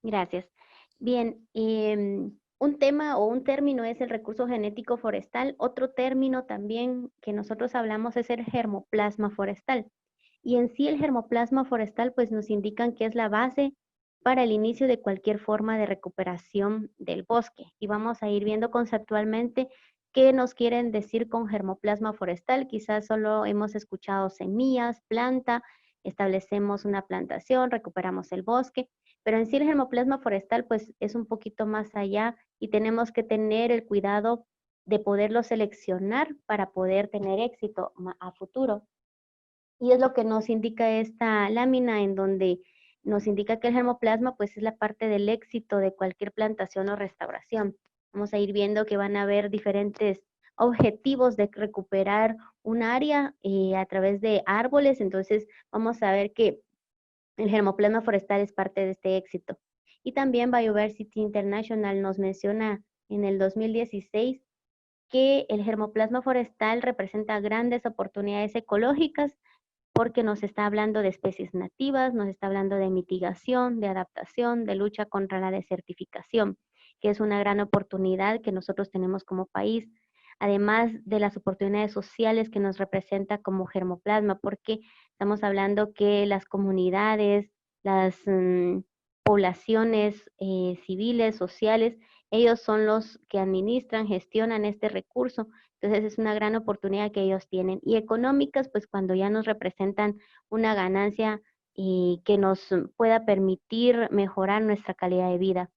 Gracias. Bien, un tema o un término es el recurso genético forestal. Otro término también que nosotros hablamos es el germoplasma forestal. Y en sí el germoplasma forestal pues nos indican que es la base para el inicio de cualquier forma de recuperación del bosque. Y vamos a ir viendo conceptualmente qué nos quieren decir con germoplasma forestal. Quizás solo hemos escuchado semillas, planta, establecemos una plantación, recuperamos el bosque, pero en sí el germoplasma forestal pues es un poquito más allá y tenemos que tener el cuidado de poderlo seleccionar para poder tener éxito a futuro. Y es lo que nos indica esta lámina en donde nos indica que el germoplasma pues es la parte del éxito de cualquier plantación o restauración. Vamos a ir viendo que van a haber diferentes objetivos de recuperar un área a través de árboles, entonces vamos a ver que el germoplasma forestal es parte de este éxito. Y también Biodiversity International nos menciona en el 2016 que el germoplasma forestal representa grandes oportunidades ecológicas porque nos está hablando de especies nativas, nos está hablando de mitigación, de adaptación, de lucha contra la desertificación, que es una gran oportunidad que nosotros tenemos como país, además de las oportunidades sociales que nos representa como germoplasma, porque estamos hablando que las comunidades, las poblaciones civiles, sociales, ellos son los que administran, gestionan este recurso, entonces es una gran oportunidad que ellos tienen. Y económicas, pues cuando ya nos representan una ganancia y que nos pueda permitir mejorar nuestra calidad de vida.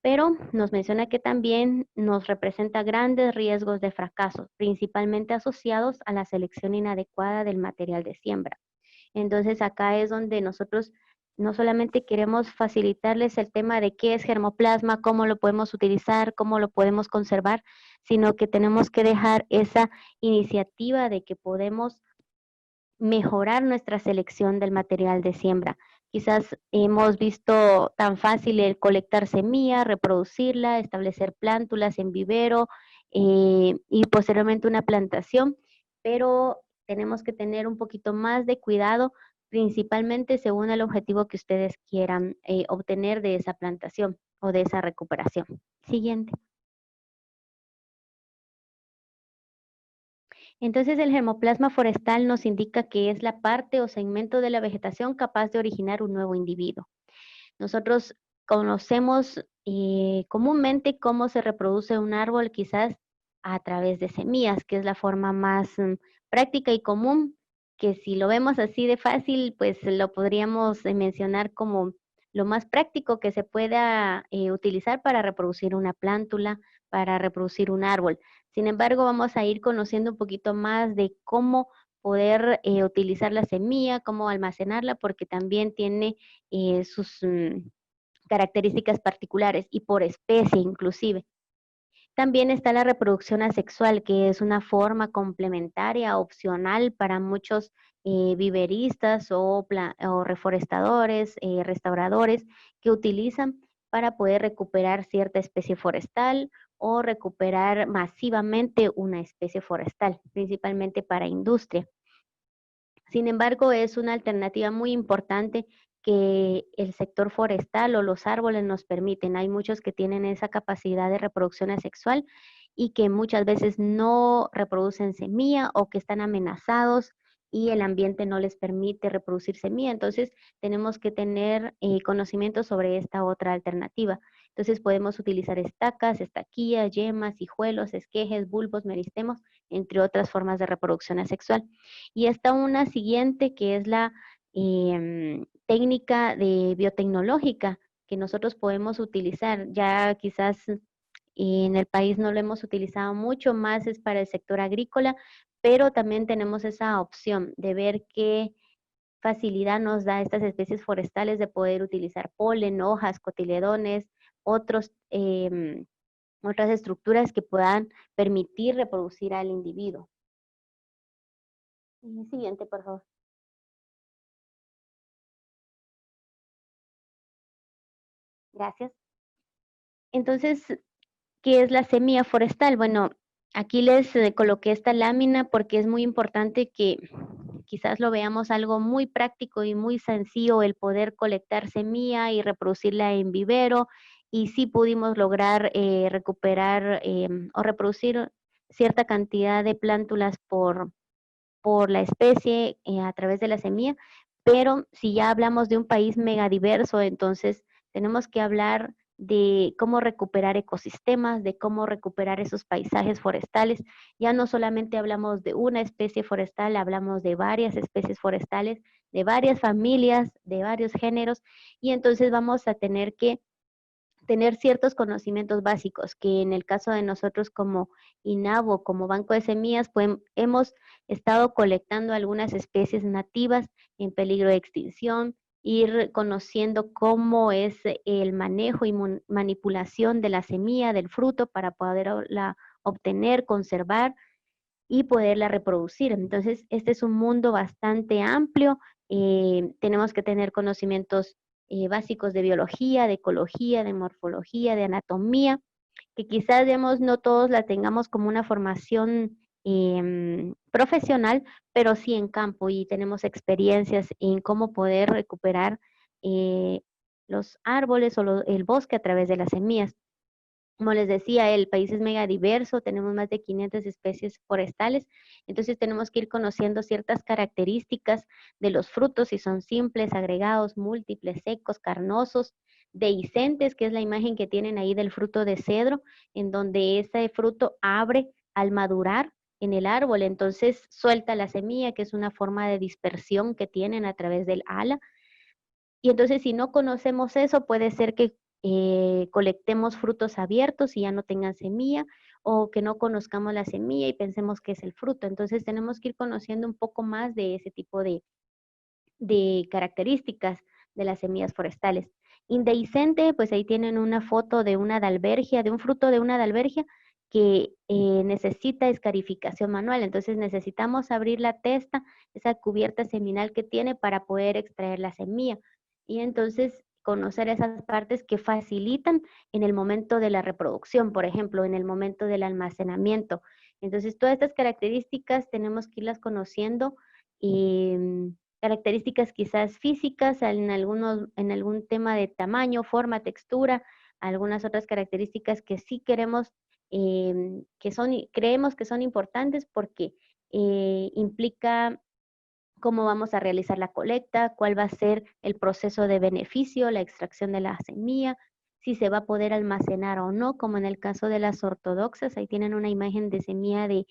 Pero nos menciona que también nos representa grandes riesgos de fracaso, principalmente asociados a la selección inadecuada del material de siembra. Entonces acá es donde nosotros no solamente queremos facilitarles el tema de qué es germoplasma, cómo lo podemos utilizar, cómo lo podemos conservar, sino que tenemos que dejar esa iniciativa de que podemos mejorar nuestra selección del material de siembra. Quizás hemos visto tan fácil el colectar semilla, reproducirla, establecer plántulas en vivero y posteriormente una plantación, pero tenemos que tener un poquito más de cuidado, principalmente según el objetivo que ustedes quieran obtener de esa plantación o de esa recuperación. Siguiente. Entonces, el germoplasma forestal nos indica que es la parte o segmento de la vegetación capaz de originar un nuevo individuo. Nosotros conocemos comúnmente cómo se reproduce un árbol, quizás a través de semillas, que es la forma más práctica y común, que si lo vemos así de fácil, pues lo podríamos mencionar como lo más práctico que se pueda utilizar para reproducir una plántula, para reproducir un árbol. Sin embargo, vamos a ir conociendo un poquito más de cómo poder utilizar la semilla, cómo almacenarla, porque también tiene sus características particulares y por especie inclusive. También está la reproducción asexual, que es una forma complementaria, opcional para muchos viveristas o reforestadores, restauradores que utilizan para poder recuperar cierta especie forestal o recuperar masivamente una especie forestal, principalmente para industria. Sin embargo, es una alternativa muy importante que el sector forestal o los árboles nos permiten. Hay muchos que tienen esa capacidad de reproducción asexual y que muchas veces no reproducen semilla o que están amenazados y el ambiente no les permite reproducir semilla. Entonces, tenemos que tener conocimiento sobre esta otra alternativa. Entonces, podemos utilizar estacas, estaquillas, yemas, hijuelos, esquejes, bulbos, meristemos, entre otras formas de reproducción asexual. Y está una siguiente que es la técnica de biotecnológica que nosotros podemos utilizar. Ya quizás en el país no lo hemos utilizado mucho, más es para el sector agrícola, pero también tenemos esa opción de ver qué facilidad nos da estas especies forestales de poder utilizar polen, hojas, cotiledones, otros, otras estructuras que puedan permitir reproducir al individuo. Siguiente, por favor. Gracias. Entonces, ¿qué es la semilla forestal? Bueno, aquí les coloqué esta lámina porque es muy importante quizás lo veamos algo muy práctico y muy sencillo el poder colectar semilla y reproducirla en vivero, y sí pudimos lograr recuperar o reproducir cierta cantidad de plántulas por la especie a través de la semilla, pero si ya hablamos de un país megadiverso, entonces tenemos que hablar de cómo recuperar ecosistemas, de cómo recuperar esos paisajes forestales. Ya no solamente hablamos de una especie forestal, hablamos de varias especies forestales, de varias familias, de varios géneros, y entonces vamos a tener que tener ciertos conocimientos básicos, que en el caso de nosotros como INAVO, como Banco de Semillas, pues hemos estado colectando algunas especies nativas en peligro de extinción, ir conociendo cómo es el manejo y manipulación de la semilla, del fruto, para poderla obtener, conservar y poderla reproducir. Entonces, este es un mundo bastante amplio. Tenemos que tener conocimientos básicos de biología, de ecología, de morfología, de anatomía, que quizás, digamos, no todos la tengamos como una formación profesional, pero sí en campo, y tenemos experiencias en cómo poder recuperar eh, los árboles o el bosque a través de las semillas. Como les decía, el país es mega diverso, tenemos más de 500 especies forestales, entonces tenemos que ir conociendo ciertas características de los frutos, si son simples, agregados, múltiples, secos, carnosos, dehiscentes, que es la imagen que tienen ahí del fruto de cedro, en donde ese fruto abre al madurar en el árbol, entonces suelta la semilla, que es una forma de dispersión que tienen a través del ala, y entonces si no conocemos eso, puede ser que colectemos frutos abiertos y ya no tengan semilla, o que no conozcamos la semilla y pensemos que es el fruto. Entonces tenemos que ir conociendo un poco más de ese tipo de características de las semillas forestales. Indehiscente, pues ahí tienen una foto de una dalbergia, de un fruto de una dalbergia que necesita escarificación manual. Entonces necesitamos abrir la testa, esa cubierta seminal que tiene, para poder extraer la semilla. Y entonces conocer esas partes que facilitan en el momento de la reproducción, por ejemplo, en el momento del almacenamiento. Entonces todas estas características tenemos que irlas conociendo, y características quizás físicas, en algún tema de tamaño, forma, textura, algunas otras características que sí queremos, creemos que son importantes, porque implica cómo vamos a realizar la colecta, cuál va a ser el proceso de beneficio, la extracción de la semilla, si se va a poder almacenar o no, como en el caso de las ortodoxas. Ahí tienen una imagen de semilla de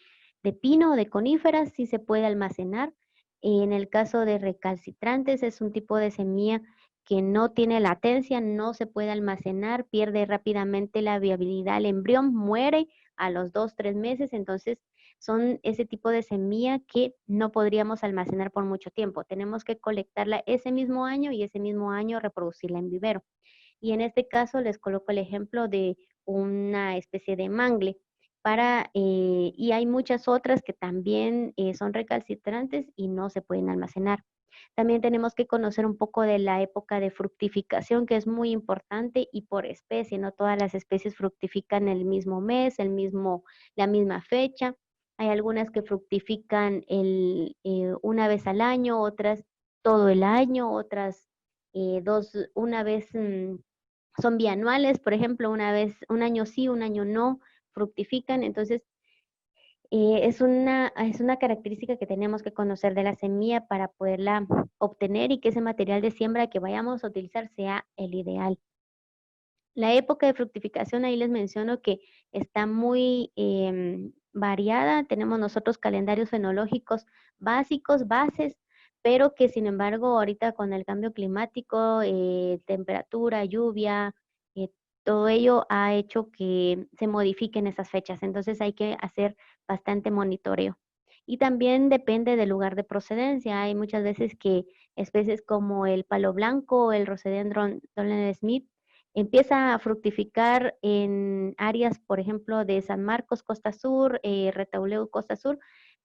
pino o de coníferas, si se puede almacenar. En el caso de recalcitrantes, es un tipo de semilla que no tiene latencia, no se puede almacenar, pierde rápidamente la viabilidad, el embrión muere a los 2, 3 meses, entonces son ese tipo de semilla que no podríamos almacenar por mucho tiempo. Tenemos que colectarla ese mismo año y ese mismo año reproducirla en vivero. Y en este caso les coloco el ejemplo de una especie de mangle. Y hay muchas otras que también son recalcitrantes y no se pueden almacenar. También tenemos que conocer un poco de la época de fructificación, que es muy importante, y por especie. No todas las especies fructifican el mismo mes, la misma fecha. Hay algunas que fructifican una vez al año, otras todo el año, otras una vez, son bianuales, por ejemplo, una vez, un año sí, un año no, fructifican. Entonces, es una característica que tenemos que conocer de la semilla para poderla obtener, y que ese material de siembra que vayamos a utilizar sea el ideal. La época de fructificación, ahí les menciono que está muy variada. Tenemos nosotros calendarios fenológicos básicos, bases, pero que sin embargo ahorita con el cambio climático, temperatura, lluvia, eh, todo ello ha hecho que se modifiquen esas fechas. Entonces hay que hacer bastante monitoreo. Y también depende del lugar de procedencia. Hay muchas veces que especies como el palo blanco, el Rosodendron Dolan Smith, empieza a fructificar en áreas, por ejemplo, de San Marcos, Costa Sur, Retauleu, Costa Sur,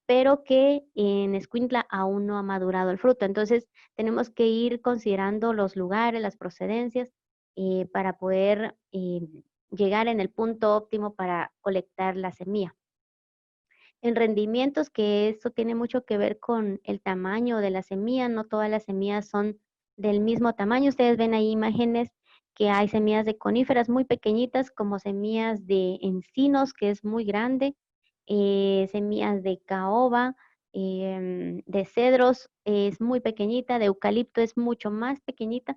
pero que en Escuintla aún no ha madurado el fruto. Entonces, tenemos que ir considerando los lugares, las procedencias, para poder llegar en el punto óptimo para colectar la semilla. En rendimientos, que eso tiene mucho que ver con el tamaño de la semilla, no todas las semillas son del mismo tamaño. Ustedes ven ahí imágenes que hay semillas de coníferas muy pequeñitas, como semillas de encinos, que es muy grande, semillas de caoba, de cedros es muy pequeñita, de eucalipto es mucho más pequeñita.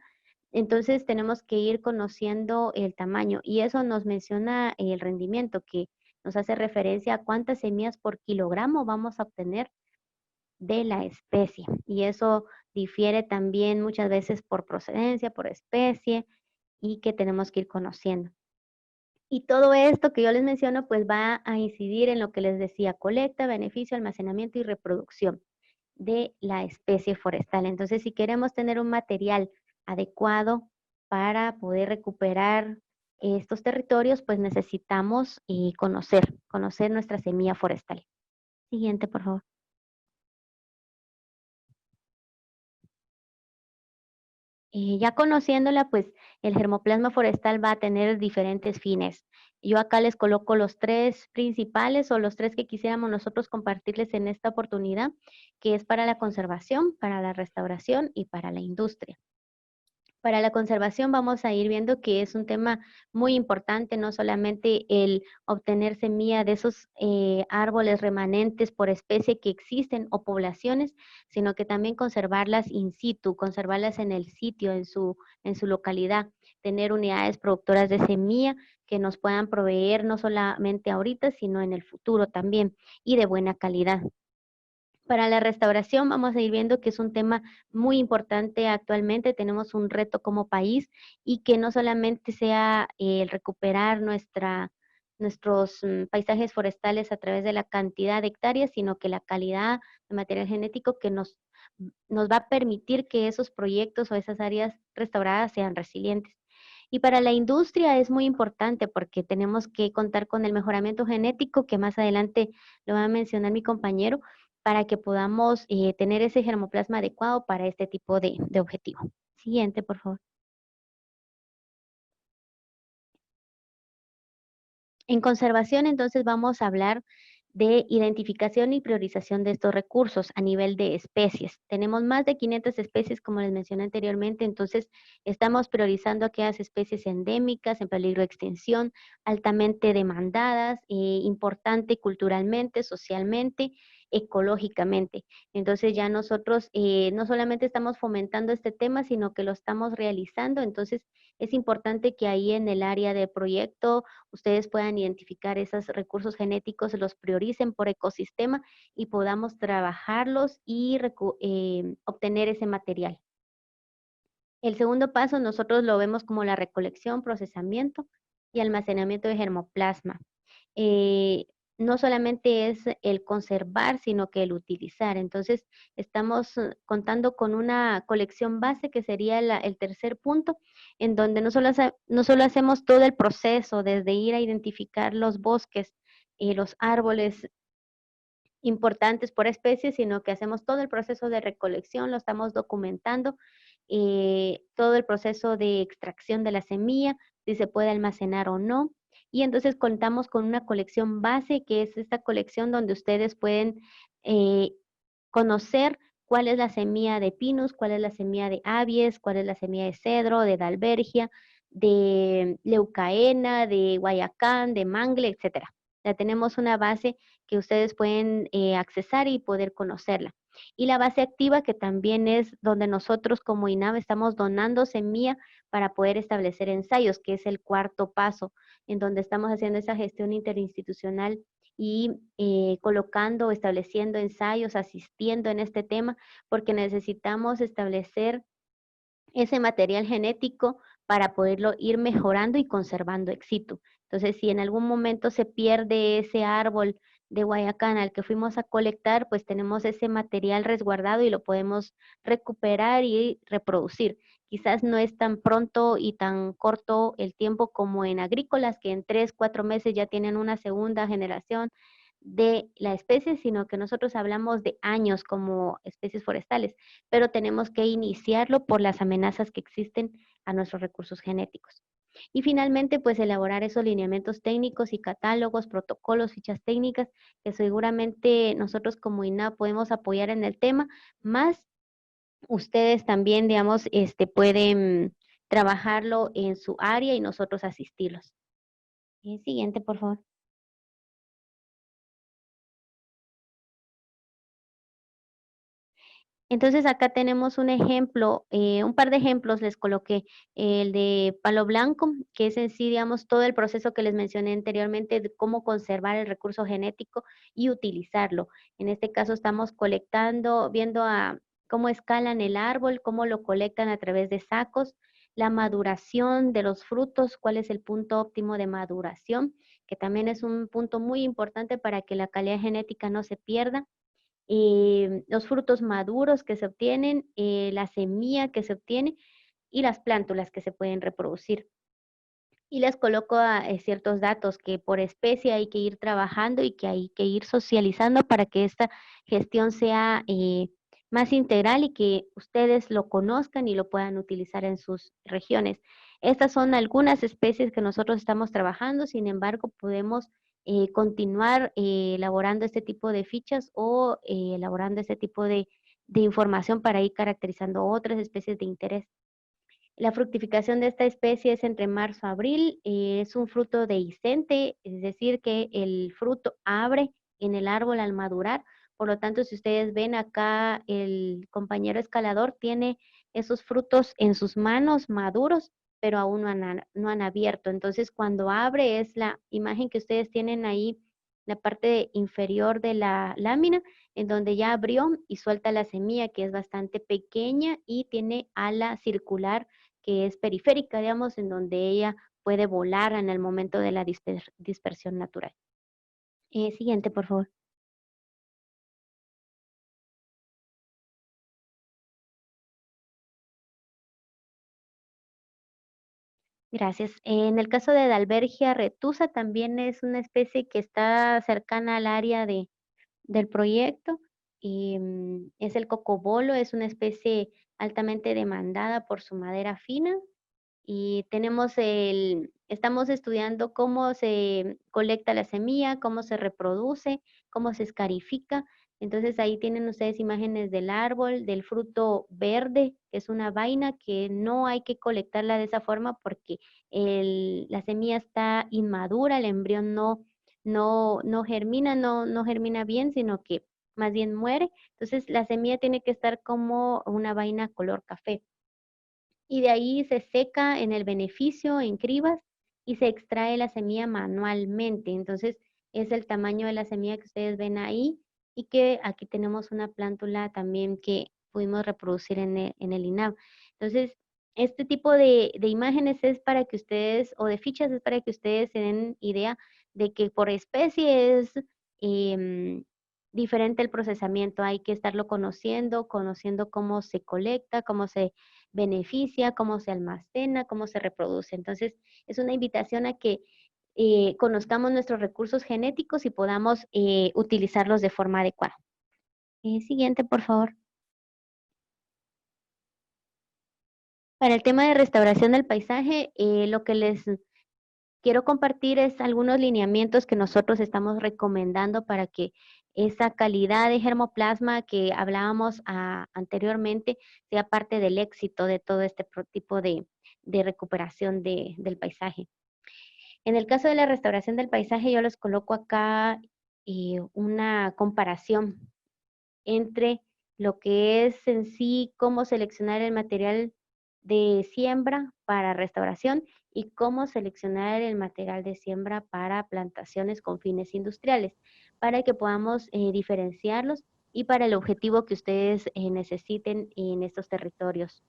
Entonces tenemos que ir conociendo el tamaño y eso nos menciona el rendimiento, que nos hace referencia a cuántas semillas por kilogramo vamos a obtener de la especie. Y eso difiere también muchas veces por procedencia, por especie, y que tenemos que ir conociendo. Y todo esto que yo les menciono, pues va a incidir en lo que les decía, colecta, beneficio, almacenamiento y reproducción de la especie forestal. Entonces, si queremos tener un material adecuado para poder recuperar estos territorios, pues necesitamos conocer nuestra semilla forestal. Siguiente, por favor. Ya conociéndola, pues el germoplasma forestal va a tener diferentes fines. Yo acá les coloco los tres principales o los tres que quisiéramos nosotros compartirles en esta oportunidad, que es para la conservación, para la restauración y para la industria. Para la conservación vamos a ir viendo que es un tema muy importante, no solamente el obtener semilla de esos árboles remanentes por especie que existen o poblaciones, sino que también conservarlas in situ, conservarlas en el sitio, en su localidad, tener unidades productoras de semilla que nos puedan proveer no solamente ahorita, sino en el futuro también y de buena calidad. Para la restauración vamos a ir viendo que es un tema muy importante actualmente. Tenemos un reto como país y que no solamente sea el recuperar nuestros paisajes forestales a través de la cantidad de hectáreas, sino que la calidad de material genético que nos va a permitir que esos proyectos o esas áreas restauradas sean resilientes. Y para la industria es muy importante porque tenemos que contar con el mejoramiento genético, que más adelante lo va a mencionar mi compañero, para que podamos tener ese germoplasma adecuado para este tipo de objetivo. Siguiente, por favor. En conservación, entonces, vamos a hablar de identificación y priorización de estos recursos a nivel de especies. Tenemos más de 500 especies, como les mencioné anteriormente, entonces estamos priorizando aquellas especies endémicas, en peligro de extinción, altamente demandadas, importante culturalmente, socialmente, ecológicamente. Entonces ya nosotros no solamente estamos fomentando este tema, sino que lo estamos realizando. Entonces es importante que ahí en el área de proyecto ustedes puedan identificar esos recursos genéticos, los prioricen por ecosistema y podamos trabajarlos y obtener ese material. El segundo paso nosotros lo vemos como la recolección, procesamiento y almacenamiento de germoplasma. Eh, no solamente es el conservar, sino que el utilizar. Entonces, estamos contando con una colección base, que sería el tercer punto, en donde no solo hacemos todo el proceso, desde ir a identificar los bosques, los árboles importantes por especie, sino que hacemos todo el proceso de recolección, lo estamos documentando, todo el proceso de extracción de la semilla, si se puede almacenar o no. Y entonces contamos con una colección base, que es esta colección donde ustedes pueden eh, conocer cuál es la semilla de pinus, cuál es la semilla de abies, cuál es la semilla de cedro, de dalbergia, de leucaena, de guayacán, de mangle, etcétera. Ya tenemos una base que ustedes pueden accesar y poder conocerla. Y la base activa, que también es donde nosotros como INAV estamos donando semilla para poder establecer ensayos, que es el cuarto paso, en donde estamos haciendo esa gestión interinstitucional y colocando, estableciendo ensayos, asistiendo en este tema, porque necesitamos establecer ese material genético para poderlo ir mejorando y conservando ex situ. Entonces, si en algún momento se pierde ese árbol de Guayacán al que fuimos a colectar, pues tenemos ese material resguardado y lo podemos recuperar y reproducir. Quizás no es tan pronto y tan corto el tiempo como en agrícolas, que en 3, 4 meses ya tienen una segunda generación de la especie, sino que nosotros hablamos de años como especies forestales, pero tenemos que iniciarlo por las amenazas que existen a nuestros recursos genéticos. Y finalmente, pues elaborar esos lineamientos técnicos y catálogos, protocolos, fichas técnicas, que seguramente nosotros como INAH podemos apoyar en el tema, más ustedes también, digamos, pueden trabajarlo en su área y nosotros asistirlos. Siguiente, por favor. Entonces acá tenemos un ejemplo, un par de ejemplos les coloqué. El de palo blanco, que es en sí, digamos, todo el proceso que les mencioné anteriormente de cómo conservar el recurso genético y utilizarlo. En este caso estamos colectando, viendo cómo escalan el árbol, cómo lo colectan a través de sacos, la maduración de los frutos, cuál es el punto óptimo de maduración, que también es un punto muy importante para que la calidad genética no se pierda, los frutos maduros que se obtienen, la semilla que se obtiene y las plántulas que se pueden reproducir. Y les coloco ciertos datos que por especie hay que ir trabajando y que hay que ir socializando para que esta gestión sea más integral y que ustedes lo conozcan y lo puedan utilizar en sus regiones. Estas son algunas especies que nosotros estamos trabajando, sin embargo, podemos continuar elaborando este tipo de fichas o elaborando este tipo de información para ir caracterizando otras especies de interés. La fructificación de esta especie es entre marzo a abril, es un fruto dehiscente, es decir, que el fruto abre en el árbol al madurar. Por lo tanto, si ustedes ven acá, el compañero escalador tiene esos frutos en sus manos maduros, pero aún no han abierto. Entonces, cuando abre es la imagen que ustedes tienen ahí, la parte inferior de la lámina, en donde ya abrió y suelta la semilla, que es bastante pequeña y tiene ala circular que es periférica, digamos, en donde ella puede volar en el momento de la dispersión natural. Siguiente, por favor. Gracias. En el caso de Dalbergia retusa, también es una especie que está cercana al área del proyecto. Y, es el cocobolo, es una especie altamente demandada por su madera fina. Y estamos estudiando cómo se colecta la semilla, cómo se reproduce, cómo se escarifica. Entonces ahí tienen ustedes imágenes del árbol, del fruto verde, que es una vaina que no hay que colectarla de esa forma porque la semilla está inmadura, el embrión no germina, no germina bien, sino que más bien muere. Entonces la semilla tiene que estar como una vaina color café y de ahí se seca en el beneficio, en cribas, y se extrae la semilla manualmente. Entonces, es el tamaño de la semilla que ustedes ven ahí y que aquí tenemos una plántula también que pudimos reproducir en el INAV. Entonces, este tipo de imágenes es para que ustedes, o de fichas es para que ustedes se den idea de que por especie es em, diferente el procesamiento. Hay que estarlo conociendo cómo se colecta, cómo se beneficia, cómo se almacena, cómo se reproduce. Entonces, es una invitación a que conozcamos nuestros recursos genéticos y podamos utilizarlos de forma adecuada. Siguiente, por favor. Para el tema de restauración del paisaje, lo que les quiero compartir es algunos lineamientos que nosotros estamos recomendando para que esa calidad de germoplasma que hablábamos anteriormente sea parte del éxito de todo este tipo de recuperación del paisaje. En el caso de la restauración del paisaje, yo les coloco acá una comparación entre lo que es en sí cómo seleccionar el material de siembra para restauración y cómo seleccionar el material de siembra para plantaciones con fines industriales, para que podamos diferenciarlos y para el objetivo que ustedes necesiten en estos territorios.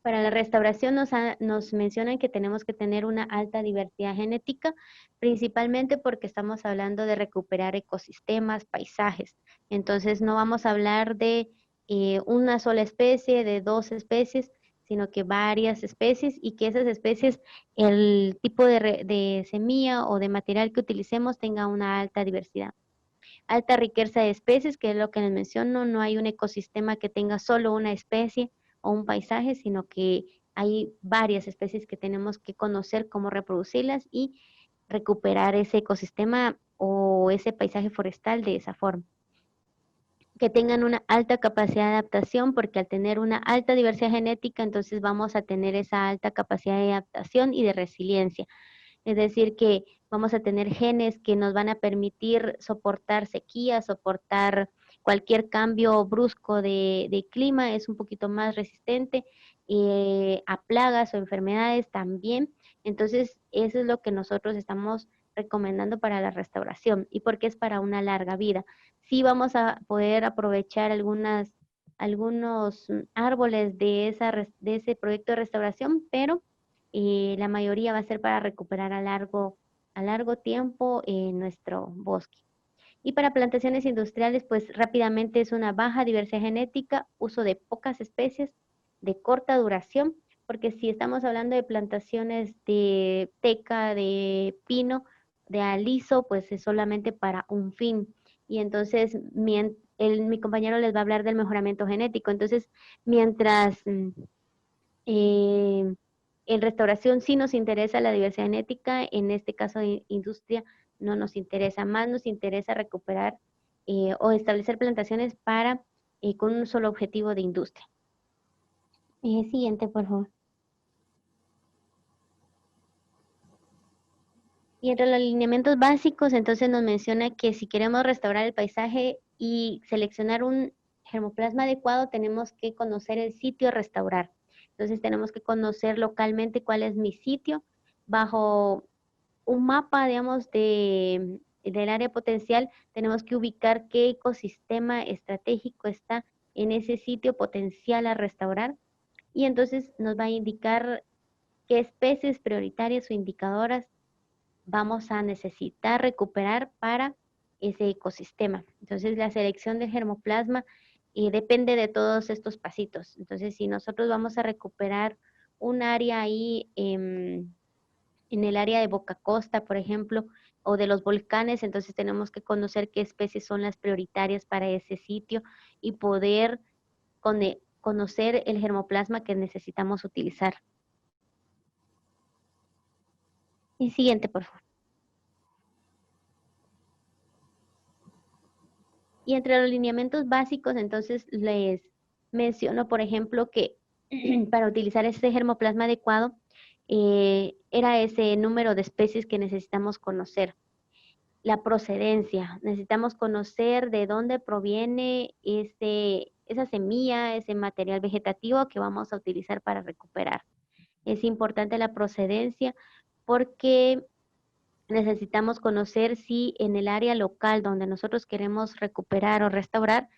Para la restauración nos mencionan que tenemos que tener una alta diversidad genética, principalmente porque estamos hablando de recuperar ecosistemas, paisajes. Entonces no vamos a hablar de una sola especie, de dos especies, sino que varias especies y que esas especies, el tipo de semilla o de material que utilicemos tenga una alta diversidad. Alta riqueza de especies, que es lo que les menciono, no hay un ecosistema que tenga solo una especie o un paisaje, sino que hay varias especies que tenemos que conocer cómo reproducirlas y recuperar ese ecosistema o ese paisaje forestal de esa forma. Que tengan una alta capacidad de adaptación, porque al tener una alta diversidad genética, entonces vamos a tener esa alta capacidad de adaptación y de resiliencia. Es decir, que vamos a tener genes que nos van a permitir soportar sequía, soportar cualquier cambio brusco de clima, es un poquito más resistente a plagas o enfermedades también. Entonces, eso es lo que nosotros estamos recomendando para la restauración y porque es para una larga vida. Sí vamos a poder aprovechar algunos árboles de ese proyecto de restauración, pero la mayoría va a ser para recuperar a largo tiempo nuestro bosque. Y para plantaciones industriales, pues rápidamente es una baja diversidad genética, uso de pocas especies, de corta duración, porque si estamos hablando de plantaciones de teca, de pino, de aliso, pues es solamente para un fin. Y entonces mi compañero les va a hablar del mejoramiento genético. Entonces, mientras eh, en restauración sí nos interesa la diversidad genética, en este caso de industria no nos interesa, más nos interesa recuperar o establecer plantaciones para con un solo objetivo de industria. Siguiente, por favor. Y entre los lineamientos básicos, entonces nos menciona que si queremos restaurar el paisaje y seleccionar un germoplasma adecuado, tenemos que conocer el sitio a restaurar. Entonces tenemos que conocer localmente cuál es mi sitio bajo un mapa, digamos, del área potencial. Tenemos que ubicar qué ecosistema estratégico está en ese sitio potencial a restaurar y entonces nos va a indicar qué especies prioritarias o indicadoras vamos a necesitar recuperar para ese ecosistema. Entonces, la selección del germoplasma depende de todos estos pasitos. Entonces, si nosotros vamos a recuperar un área ahí en el área de Boca Costa, por ejemplo, o de los volcanes, entonces tenemos que conocer qué especies son las prioritarias para ese sitio y poder conocer el germoplasma que necesitamos utilizar. Y siguiente, por favor. Y entre los lineamientos básicos, entonces les menciono, por ejemplo, que para utilizar ese germoplasma adecuado, era ese número de especies que necesitamos conocer. La procedencia, necesitamos conocer de dónde proviene esa semilla, ese material vegetativo que vamos a utilizar para recuperar. Es importante la procedencia porque necesitamos conocer si en el área local donde nosotros queremos recuperar o restaurar,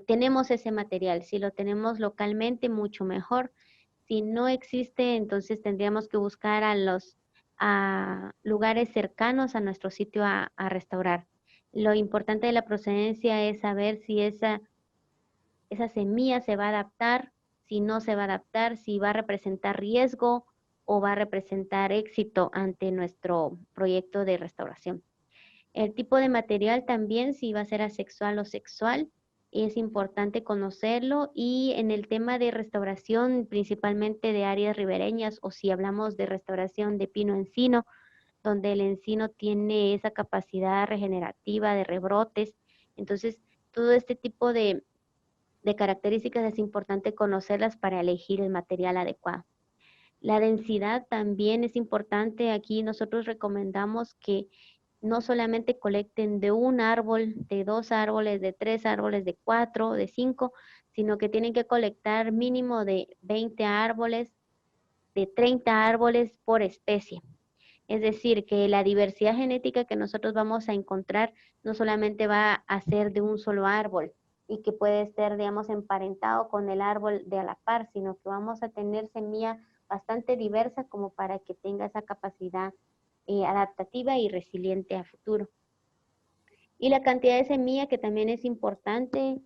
tenemos ese material. Si lo tenemos localmente, mucho mejor. Si no existe, entonces tendríamos que buscar a lugares cercanos a nuestro sitio a restaurar. Lo importante de la procedencia es saber si esa semilla se va a adaptar, si no se va a adaptar, si va a representar riesgo o va a representar éxito ante nuestro proyecto de restauración. El tipo de material también, si va a ser asexual o sexual, es importante conocerlo. Y en el tema de restauración, principalmente de áreas ribereñas, o si hablamos de restauración de pino encino, donde el encino tiene esa capacidad regenerativa de rebrotes. Entonces, todo este tipo de características es importante conocerlas para elegir el material adecuado. La densidad también es importante. Aquí nosotros recomendamos que no solamente colecten de un árbol, de dos árboles, de tres árboles, de cuatro, de cinco, sino que tienen que colectar mínimo de 20 árboles, de 30 árboles por especie. Es decir, que la diversidad genética que nosotros vamos a encontrar no solamente va a ser de un solo árbol y que puede estar, digamos, emparentado con el árbol de a la par, sino que vamos a tener semilla bastante diversa como para que tenga esa capacidad adaptativa y resiliente a futuro. Y la cantidad de semilla que también es importante,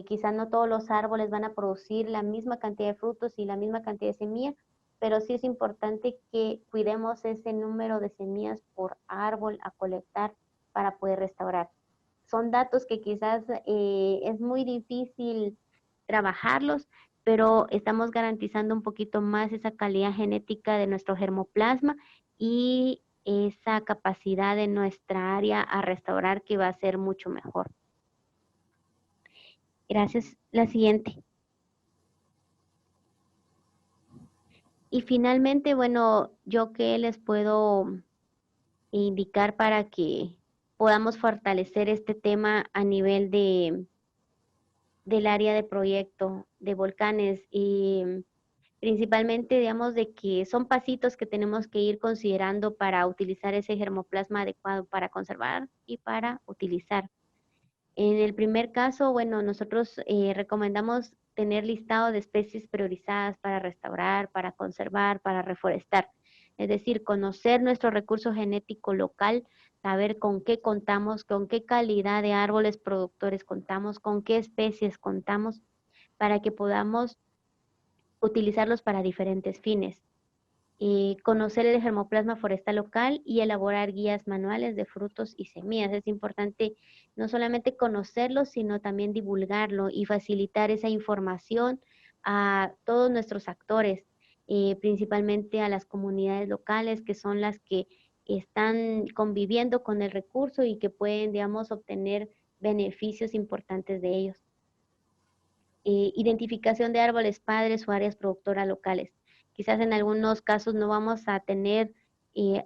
quizás no todos los árboles van a producir la misma cantidad de frutos y la misma cantidad de semilla, pero sí es importante que cuidemos ese número de semillas por árbol a colectar para poder restaurar. Son datos que quizás es muy difícil trabajarlos, pero estamos garantizando un poquito más esa calidad genética de nuestro germoplasma y esa capacidad de nuestra área a restaurar que va a ser mucho mejor. Gracias. La siguiente. Y finalmente, bueno, yo qué les puedo indicar para que podamos fortalecer este tema a nivel del área de proyecto de volcanes y principalmente, digamos, de que son pasitos que tenemos que ir considerando para utilizar ese germoplasma adecuado para conservar y para utilizar. En el primer caso, bueno, nosotros recomendamos tener listado de especies priorizadas para restaurar, para conservar, para reforestar. Es decir, conocer nuestro recurso genético local, saber con qué contamos, con qué calidad de árboles productores contamos, con qué especies contamos, para que podamos utilizarlos para diferentes fines. Conocer el germoplasma forestal local y elaborar guías manuales de frutos y semillas. Es importante no solamente conocerlo, sino también divulgarlo y facilitar esa información a todos nuestros actores, principalmente a las comunidades locales, que son las que están conviviendo con el recurso y que pueden, digamos, obtener beneficios importantes de ellos. Identificación de árboles padres o áreas productoras locales. Quizás en algunos casos no vamos a tener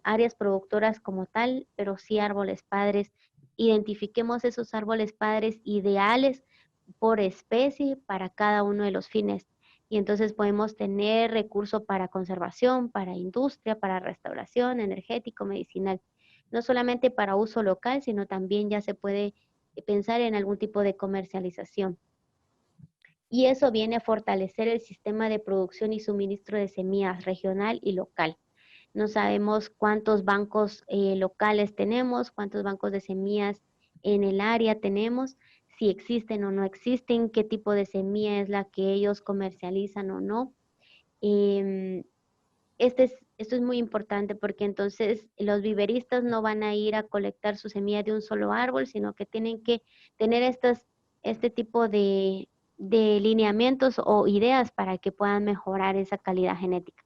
áreas productoras como tal, pero sí árboles padres. Identifiquemos esos árboles padres ideales por especie para cada uno de los fines. Y entonces podemos tener recurso para conservación, para industria, para restauración, energético, medicinal. No solamente para uso local, sino también ya se puede pensar en algún tipo de comercialización. Y eso viene a fortalecer el sistema de producción y suministro de semillas regional y local. No sabemos cuántos bancos locales tenemos, cuántos bancos de semillas en el área tenemos, si existen o no existen, qué tipo de semilla es la que ellos comercializan o no. Eh, esto es muy importante porque entonces los viveristas no van a ir a colectar su semilla de un solo árbol, sino que tienen que tener este tipo de lineamientos o ideas para que puedan mejorar esa calidad genética.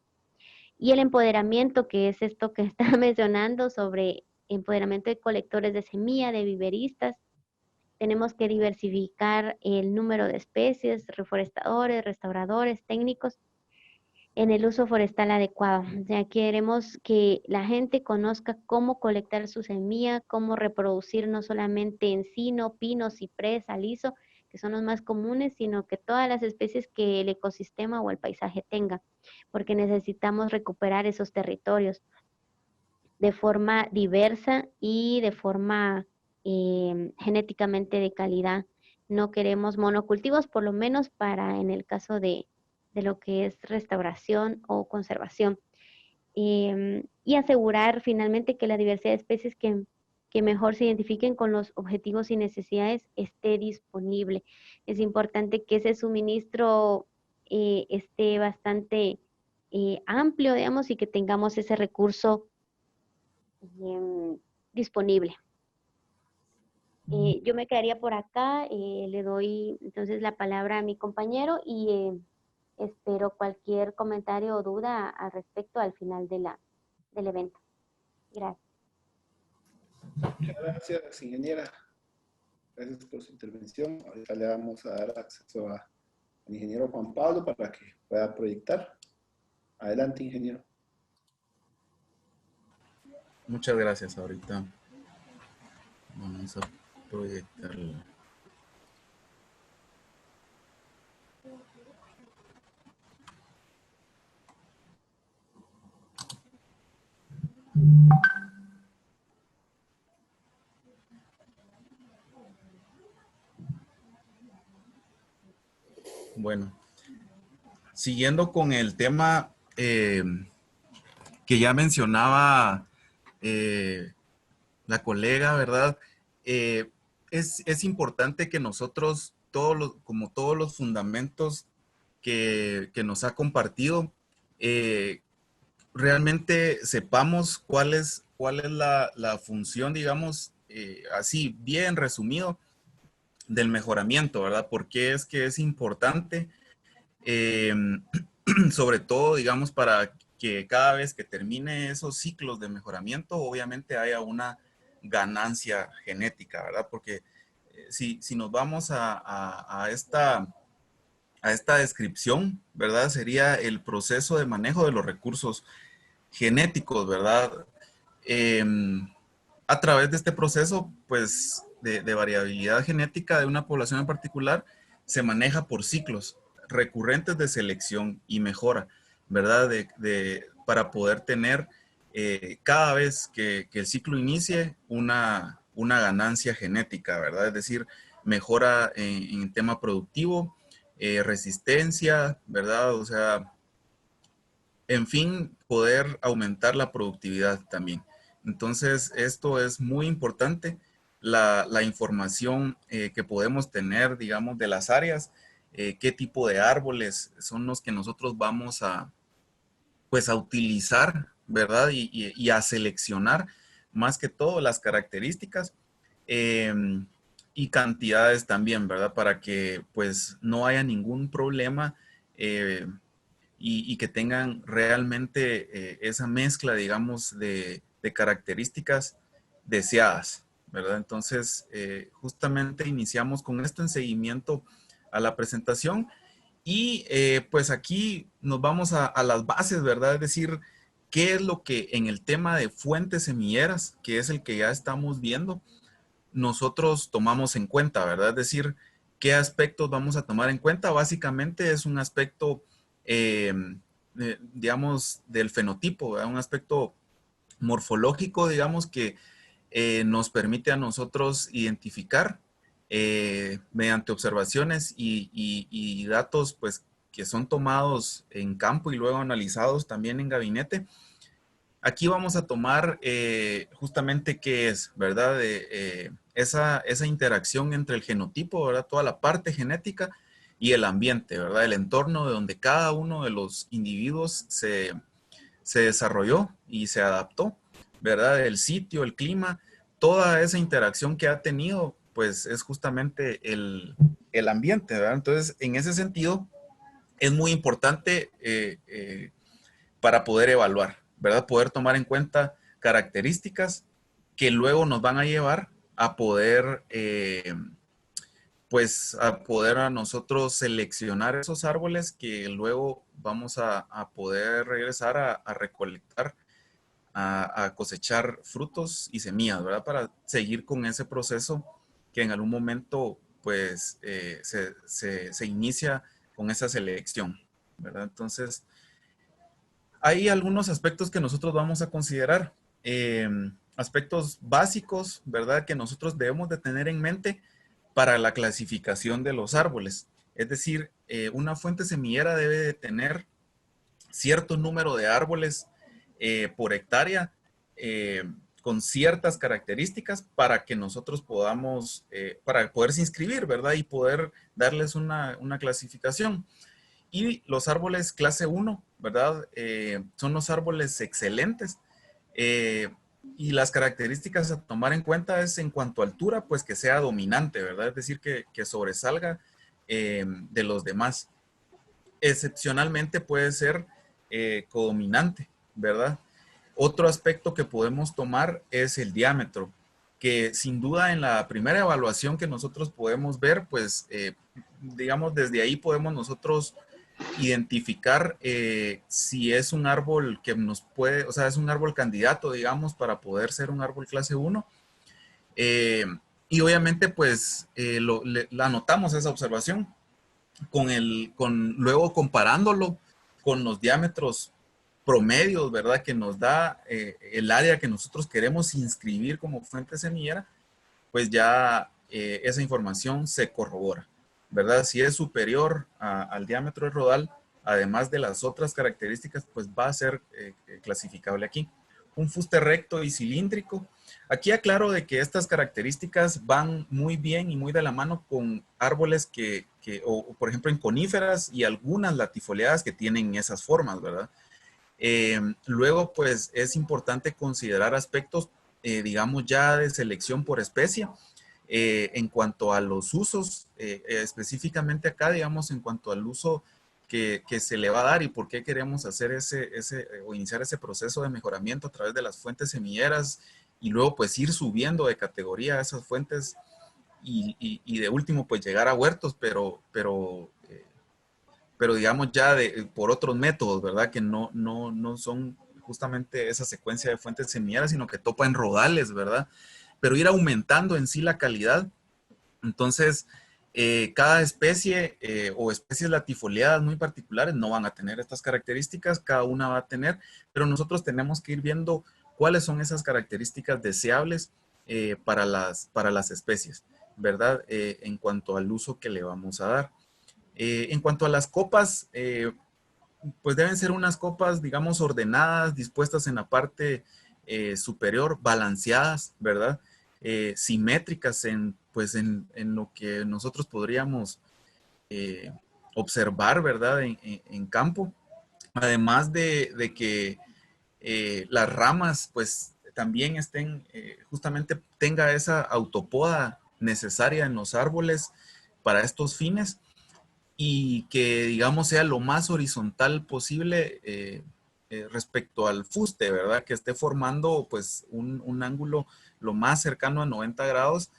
Y el empoderamiento, que es esto que está mencionando sobre empoderamiento de colectores de semilla, de viveristas. Tenemos que diversificar el número de especies, reforestadores, restauradores, técnicos en el uso forestal adecuado. O sea, queremos que la gente conozca cómo colectar su semilla, cómo reproducir no solamente encino, pino, ciprés, aliso, que son los más comunes, sino que todas las especies que el ecosistema o el paisaje tenga, porque necesitamos recuperar esos territorios de forma diversa y de forma genéticamente de calidad. No queremos monocultivos, por lo menos para en el caso de lo que es restauración o conservación. Y asegurar finalmente que la diversidad de especies que mejor se identifiquen con los objetivos y necesidades esté disponible. Es importante que ese suministro esté bastante amplio, digamos, y que tengamos ese recurso disponible. Yo me quedaría por acá, le doy entonces la palabra a mi compañero y espero cualquier comentario o duda al respecto al final del evento. Gracias. Muchas gracias, ingeniera. Gracias por su intervención. Ahorita le vamos a dar acceso al ingeniero Juan Pablo para que pueda proyectar. Adelante, ingeniero. Muchas gracias. Ahorita vamos a proyectarlo. Bueno, siguiendo con el tema que ya mencionaba la colega, ¿verdad? Es importante que nosotros, como todos los fundamentos que nos ha compartido, realmente sepamos cuál es la función, digamos, así bien resumido, del mejoramiento, ¿verdad? Porque es que es importante sobre todo, digamos, para que cada vez que termine esos ciclos de mejoramiento, obviamente haya una ganancia genética, ¿verdad? Porque si nos vamos a esta descripción, ¿verdad? Sería el proceso de manejo de los recursos genéticos, ¿verdad? Eh, a través de este proceso, pues, de variabilidad genética de una población en particular, se maneja por ciclos recurrentes de selección y mejora, ¿verdad? Para poder tener cada vez que el ciclo inicie una ganancia genética, ¿verdad? Es decir, mejora en el tema productivo, resistencia, ¿verdad? O sea, en fin, poder aumentar la productividad también. Entonces, esto es muy importante, la información que podemos tener, digamos, de las áreas, qué tipo de árboles son los que nosotros vamos pues, a utilizar, ¿verdad? Y a seleccionar más que todo las características eh, y cantidades también, ¿verdad? Para que pues no haya ningún problema y que tengan realmente esa mezcla, digamos, de características deseadas, ¿verdad? Entonces, justamente iniciamos con esto en seguimiento a la presentación y pues aquí nos vamos a las bases, ¿verdad? Es decir, qué es lo que en el tema de fuentes semilleras, que es el que ya estamos viendo, nosotros tomamos en cuenta, ¿verdad? Es decir, qué aspectos vamos a tomar en cuenta. Básicamente es un aspecto, eh, digamos, del fenotipo, ¿verdad? Un aspecto morfológico, digamos, que nos permite a nosotros identificar mediante observaciones y datos, pues, que son tomados en campo y luego analizados también en gabinete. Aquí vamos a tomar justamente qué es, ¿verdad? Esa interacción entre el genotipo, ¿verdad? Toda la parte genética y el ambiente, ¿verdad? El entorno de donde cada uno de los individuos se desarrolló y se adaptó, ¿verdad? El sitio, el clima, toda esa interacción que ha tenido, pues es justamente el ambiente, ¿verdad? Entonces, en ese sentido, es muy importante para poder evaluar, ¿verdad? Poder tomar en cuenta características que luego nos van a llevar a poder, pues, a poder a nosotros seleccionar esos árboles que luego vamos a poder regresar a recolectar, a cosechar frutos y semillas, ¿verdad? Para seguir con ese proceso que en algún momento, pues, se inicia con esa selección, ¿verdad? Entonces, hay algunos aspectos que nosotros vamos a considerar, aspectos básicos, ¿verdad? Que nosotros debemos de tener en mente para la clasificación de los árboles. Es decir, una fuente semillera debe de tener cierto número de árboles por hectárea eh, con ciertas características para que nosotros podamos, para poderse inscribir, ¿verdad? Y poder darles una clasificación. Y los árboles clase 1, ¿verdad? Son los árboles excelentes. Eh, y las características a tomar en cuenta es en cuanto a altura, pues que sea dominante, ¿verdad? Es decir, que sobresalga de los demás. Excepcionalmente puede ser codominante, ¿verdad? Otro aspecto que podemos tomar es el diámetro, que sin duda en la primera evaluación que nosotros podemos ver, pues digamos desde ahí podemos nosotros identificar si es un árbol que nos puede, o sea, es un árbol candidato, digamos, para poder ser un árbol clase 1. Eh, y obviamente, pues, anotamos esa observación luego comparándolo con los diámetros promedios, ¿verdad? Que nos da el área que nosotros queremos inscribir como fuente semillera, pues ya esa información se corrobora, ¿verdad? Si es superior al diámetro del rodal, además de las otras características, pues va a ser clasificable aquí. Un fuste recto y cilíndrico. Aquí aclaro de que estas características van muy bien y muy de la mano con árboles o por ejemplo en coníferas y algunas latifoliadas que tienen esas formas, ¿verdad? Luego, pues es importante considerar aspectos, digamos, ya de selección por especie. En cuanto a los usos, específicamente acá, digamos, en cuanto al uso que se le va a dar y por qué queremos hacer o iniciar ese proceso de mejoramiento a través de las fuentes semilleras y luego pues ir subiendo de categoría a esas fuentes y de último pues llegar a huertos, pero digamos ya por otros métodos, ¿verdad? Que no son justamente esa secuencia de fuentes semilleras, sino que topa en rodales, ¿verdad? Pero ir aumentando en sí la calidad. Entonces, cada especie o especies latifoliadas muy particulares no van a tener estas características, cada una va a tener, pero nosotros tenemos que ir viendo cuáles son esas características deseables para las especies, ¿verdad? En cuanto al uso que le vamos a dar. En cuanto a las copas, pues deben ser unas copas, digamos, ordenadas, dispuestas en la parte superior, balanceadas, ¿verdad? Simétricas pues en lo que nosotros podríamos observar, ¿verdad? En campo. Además de que las ramas, pues también justamente tenga esa autopoda necesaria en los árboles para estos fines y que, digamos, sea lo más horizontal posible respecto al fuste, ¿verdad? Que esté formando, pues, un ángulo lo más cercano a 90 grados.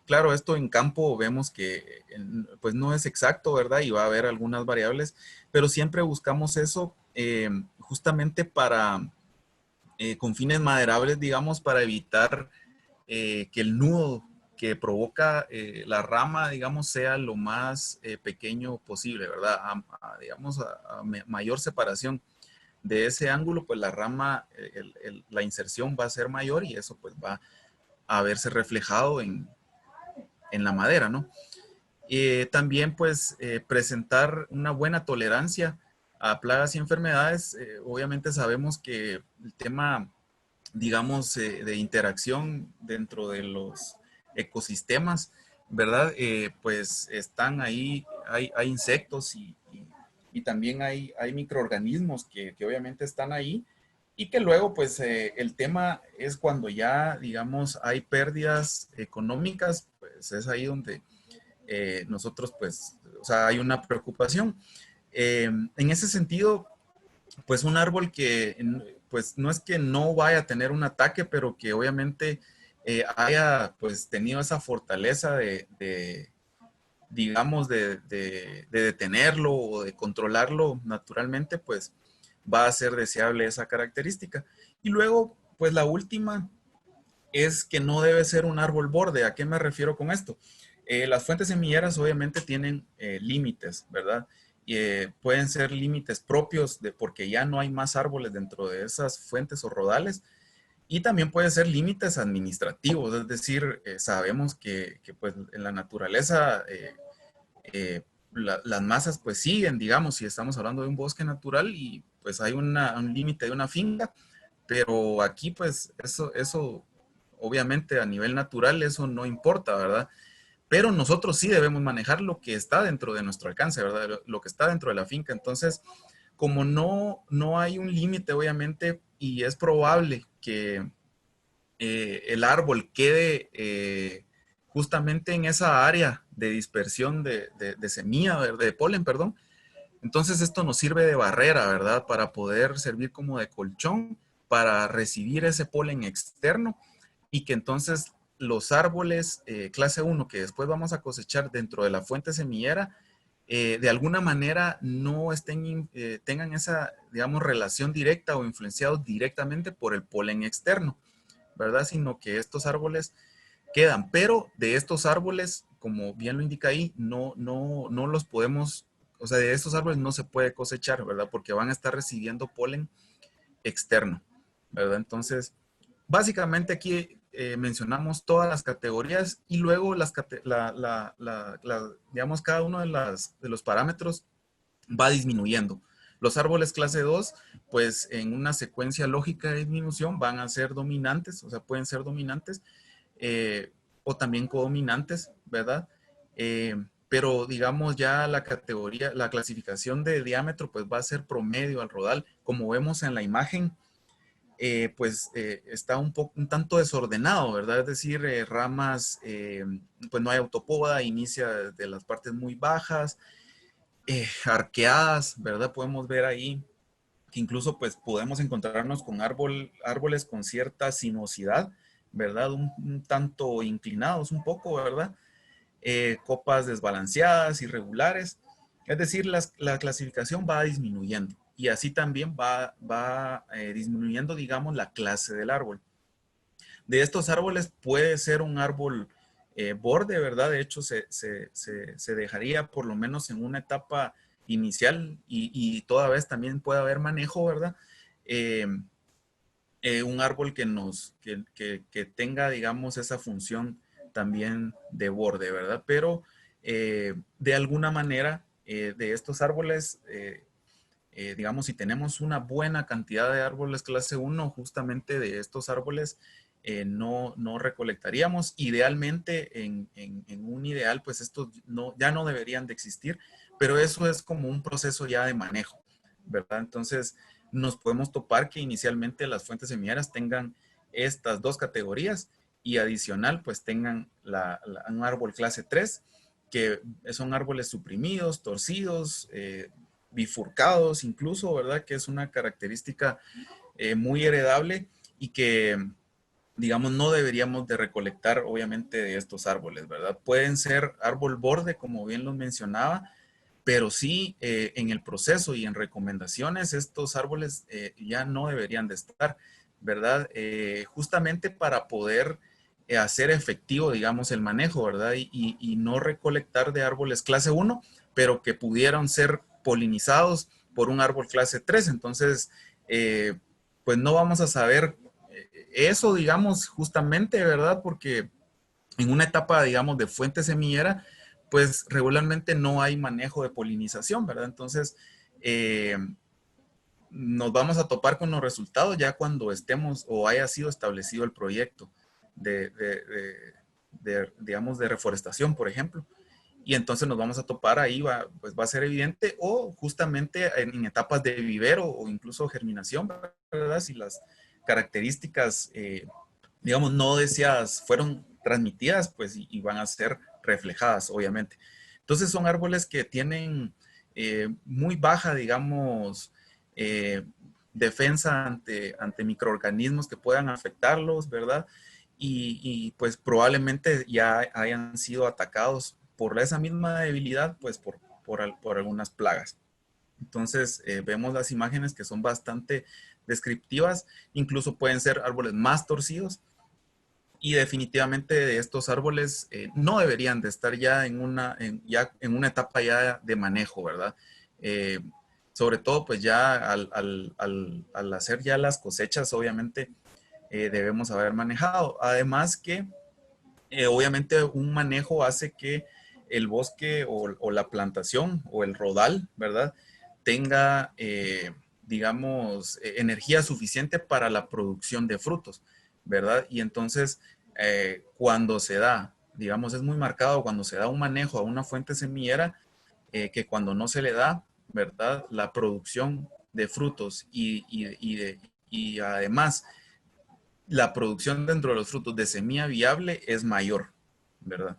Claro, esto en campo vemos que, pues, no es exacto, ¿verdad? Y va a haber algunas variables, pero siempre buscamos eso justamente con fines maderables, digamos, para evitar que el nudo que provoca la rama, digamos, sea lo más pequeño posible, ¿verdad? Digamos, a mayor separación de ese ángulo, pues la rama, la inserción va a ser mayor y eso pues va a verse reflejado en la madera, ¿no? También pues presentar una buena tolerancia a plagas y enfermedades. Obviamente sabemos que el tema, digamos, de interacción dentro de los ecosistemas, ¿verdad? Pues están ahí, hay insectos y también hay microorganismos que obviamente están ahí y que luego, pues, el tema es cuando ya, digamos, hay pérdidas económicas, pues es ahí donde nosotros, pues, o sea, hay una preocupación. En ese sentido, pues un árbol que, pues no es que no vaya a tener un ataque, pero que obviamente haya pues tenido esa fortaleza digamos, de detenerlo o de controlarlo naturalmente, pues va a ser deseable esa característica. Y luego, pues la última es que no debe ser un árbol borde. ¿A qué me refiero con esto? Las fuentes semilleras obviamente tienen límites, ¿verdad? Pueden ser límites propios porque ya no hay más árboles dentro de esas fuentes o rodales. Y también pueden ser límites administrativos, es decir, sabemos que, pues en la naturaleza las masas pues siguen, digamos, si estamos hablando de un bosque natural y pues hay un límite de una finca, pero aquí pues eso obviamente a nivel natural eso no importa, ¿verdad? Pero nosotros sí debemos manejar lo que está dentro de nuestro alcance, ¿verdad? Lo que está dentro de la finca. Entonces, como no hay un límite, obviamente, y es probable que el árbol quede justamente en esa área de dispersión de semilla, de polen, perdón. Entonces esto nos sirve de barrera, ¿verdad? Para poder servir como de colchón, para recibir ese polen externo y que entonces los árboles clase 1 que después vamos a cosechar dentro de la fuente semillera, de alguna manera no tengan esa, digamos, relación directa o influenciados directamente por el polen externo, ¿verdad? Sino que estos árboles quedan, pero de estos árboles, como bien lo indica ahí, no los podemos, o sea, de estos árboles no se puede cosechar, ¿verdad? Porque van a estar recibiendo polen externo, ¿verdad? Entonces, básicamente aquí mencionamos todas las categorías y luego digamos, cada uno de los parámetros va disminuyendo. Los árboles clase 2, pues en una secuencia lógica de disminución van a ser dominantes, o sea, pueden ser dominantes o también codominantes, ¿verdad? Pero digamos ya la categoría, la clasificación de diámetro, pues va a ser promedio al rodal. Como vemos en la imagen, pues está un tanto desordenado, ¿verdad? Es decir, ramas, pues no hay autopoda, inicia de las partes muy bajas, arqueadas, ¿verdad? Podemos ver ahí que incluso pues podemos encontrarnos con árboles con cierta sinuosidad, ¿verdad? Un tanto inclinados un poco, ¿verdad? Copas desbalanceadas, irregulares. Es decir, la clasificación va disminuyendo y así también va disminuyendo, digamos, la clase del árbol. De estos árboles puede ser un árbol borde, ¿verdad? De hecho, se dejaría por lo menos en una etapa inicial y toda vez también puede haber manejo, ¿verdad? Eh, un árbol que tenga, digamos, esa función también de borde, ¿verdad? Pero de alguna manera, de estos árboles, digamos, si tenemos una buena cantidad de árboles clase 1, justamente de estos árboles no recolectaríamos. Idealmente, en un ideal, pues estos ya no deberían de existir, pero eso es como un proceso ya de manejo, ¿verdad? Entonces, nos podemos topar que inicialmente las fuentes semilleras tengan estas dos categorías y adicional, pues tengan un árbol clase 3, que son árboles suprimidos, torcidos, bifurcados incluso, ¿verdad? Que es una característica muy heredable y que, digamos, no deberíamos de recolectar obviamente de estos árboles, ¿verdad? Pueden ser árbol borde, como bien los mencionaba, pero sí en el proceso y en recomendaciones estos árboles ya no deberían de estar, ¿verdad? Justamente para poder hacer efectivo, digamos, el manejo, ¿verdad? Y no recolectar de árboles clase 1, pero que pudieran ser polinizados por un árbol clase 3. Entonces, pues no vamos a saber eso, digamos, justamente, ¿verdad? Porque en una etapa, digamos, de fuente semillera, pues regularmente no hay manejo de polinización, ¿verdad? Entonces, nos vamos a topar con los resultados ya cuando estemos o haya sido establecido el proyecto digamos, de reforestación, por ejemplo. Y entonces nos vamos a topar ahí, pues va a ser evidente, o justamente en etapas de vivero o incluso germinación, ¿verdad? Si las características, digamos, no deseadas fueron transmitidas, pues y van a ser reflejadas, obviamente. Entonces son árboles que tienen muy baja, digamos, eh, defensa ante microorganismos que puedan afectarlos, ¿verdad? Pues probablemente ya hayan sido atacados por esa misma debilidad, pues por algunas plagas. Entonces vemos las imágenes que son bastante descriptivas, incluso pueden ser árboles más torcidos y definitivamente de estos árboles no deberían de estar ya en una etapa ya de manejo, ¿verdad? Eh, Sobre todo pues ya al hacer ya las cosechas, obviamente debemos haber manejado. Además que obviamente un manejo hace que el bosque o la plantación o el rodal, ¿verdad? Tenga, digamos, energía suficiente para la producción de frutos, ¿verdad? Y entonces, cuando se da, digamos, es muy marcado cuando se da un manejo a una fuente semillera, que cuando no se le da, ¿verdad? La producción de frutos y además la producción dentro de los frutos de semilla viable es mayor, ¿verdad?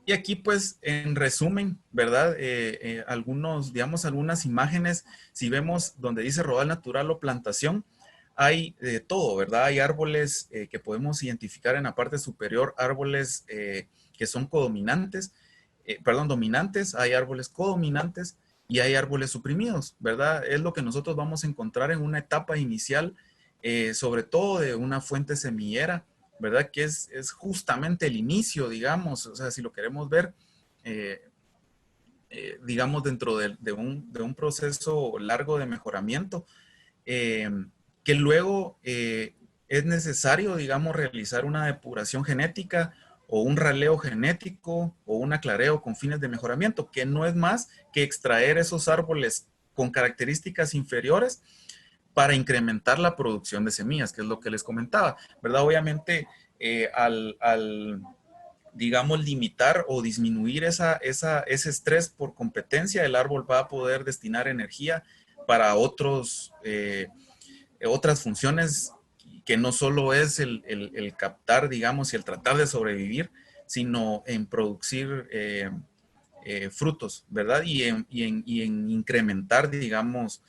Y aquí, pues, en resumen, ¿verdad? Digamos, algunas imágenes, si vemos donde dice rodal natural o plantación, hay de todo, ¿verdad? Hay árboles que podemos identificar en la parte superior, árboles que son codominantes, dominantes, hay árboles codominantes y hay árboles suprimidos, ¿verdad? Es lo que nosotros vamos a encontrar en una etapa inicial, sobre todo de una fuente semillera, ¿verdad? Que es justamente el inicio, digamos, o sea, si lo queremos ver, eh, digamos, dentro de un proceso largo de mejoramiento, eh, que luego es necesario, digamos, realizar una depuración genética o un raleo genético o un aclareo con fines de mejoramiento, que no es más que extraer esos árboles con características inferiores para incrementar la producción de semillas, que es lo que les comentaba, ¿verdad? Obviamente, digamos, limitar o disminuir ese estrés por competencia, el árbol va a poder destinar energía para otras funciones que no solo es el captar, digamos, y el tratar de sobrevivir, sino en producir frutos, ¿verdad? Y en incrementar, digamos,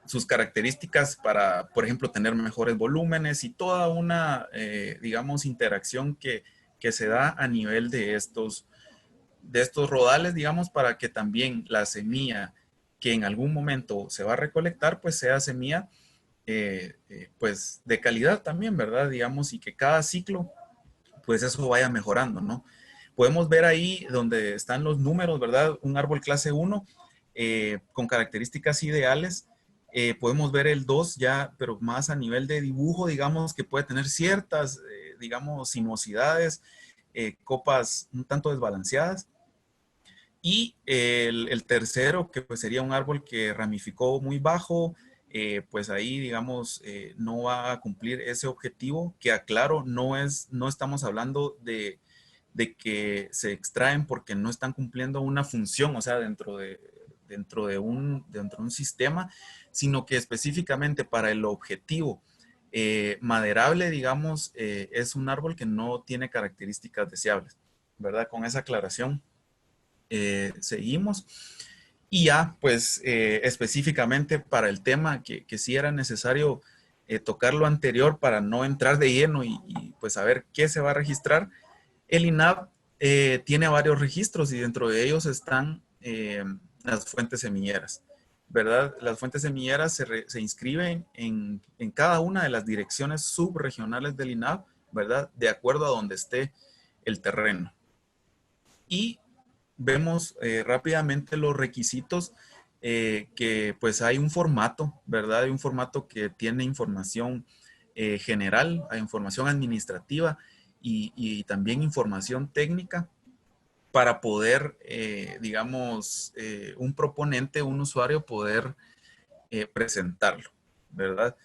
sus características para, por ejemplo, tener mejores volúmenes y toda una, digamos, interacción que se da a nivel de estos rodales, digamos, para que también la semilla que en algún momento se va a recolectar, pues sea semilla, pues de calidad también, ¿verdad? Digamos, y que cada ciclo, pues eso vaya mejorando, ¿no? Podemos ver ahí donde están los números, ¿verdad? Un árbol clase 1 con características ideales. Podemos ver el 2 ya, pero más a nivel de dibujo, digamos, que puede tener ciertas, digamos, sinuosidades, copas un tanto desbalanceadas. Y el tercero, que pues sería un árbol que ramificó muy bajo, pues ahí, digamos, no va a cumplir ese objetivo, que aclaro, no estamos hablando de que se extraen porque no están cumpliendo una función, o sea, dentro de un sistema, sino que específicamente para el objetivo maderable, digamos, es un árbol que no tiene características deseables, ¿verdad? Con esa aclaración seguimos. Y ya, pues específicamente para el tema que sí era necesario tocar lo anterior para no entrar de lleno y pues saber qué se va a registrar. El INAH tiene varios registros y dentro de ellos están las fuentes semilleras, ¿verdad? Las fuentes semilleras se inscriben en cada una de las direcciones subregionales del INAH, ¿verdad? De acuerdo a donde esté el terreno. Y vemos rápidamente los requisitos que pues hay un formato, ¿verdad? Hay un formato que tiene información general, hay información administrativa y también información técnica para poder, digamos, un proponente, un usuario poder presentarlo, ¿verdad?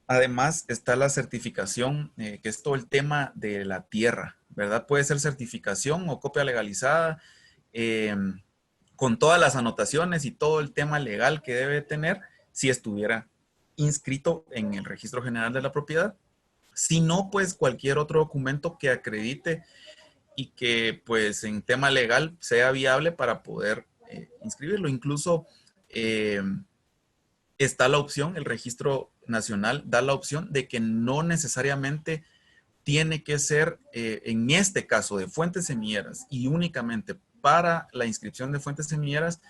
Además está la certificación, que es todo el tema de la tierra, ¿verdad? Puede ser certificación o copia legalizada, eh, con todas las anotaciones y todo el tema legal que debe tener si estuviera inscrito en el Registro General de la Propiedad. Si no, pues cualquier otro documento que acredite y que pues en tema legal sea viable para poder inscribirlo. Incluso está la opción, el Registro Nacional da la opción de que no necesariamente tiene que ser, en este caso de fuentes semilleras y únicamente para la inscripción de fuentes semilleras,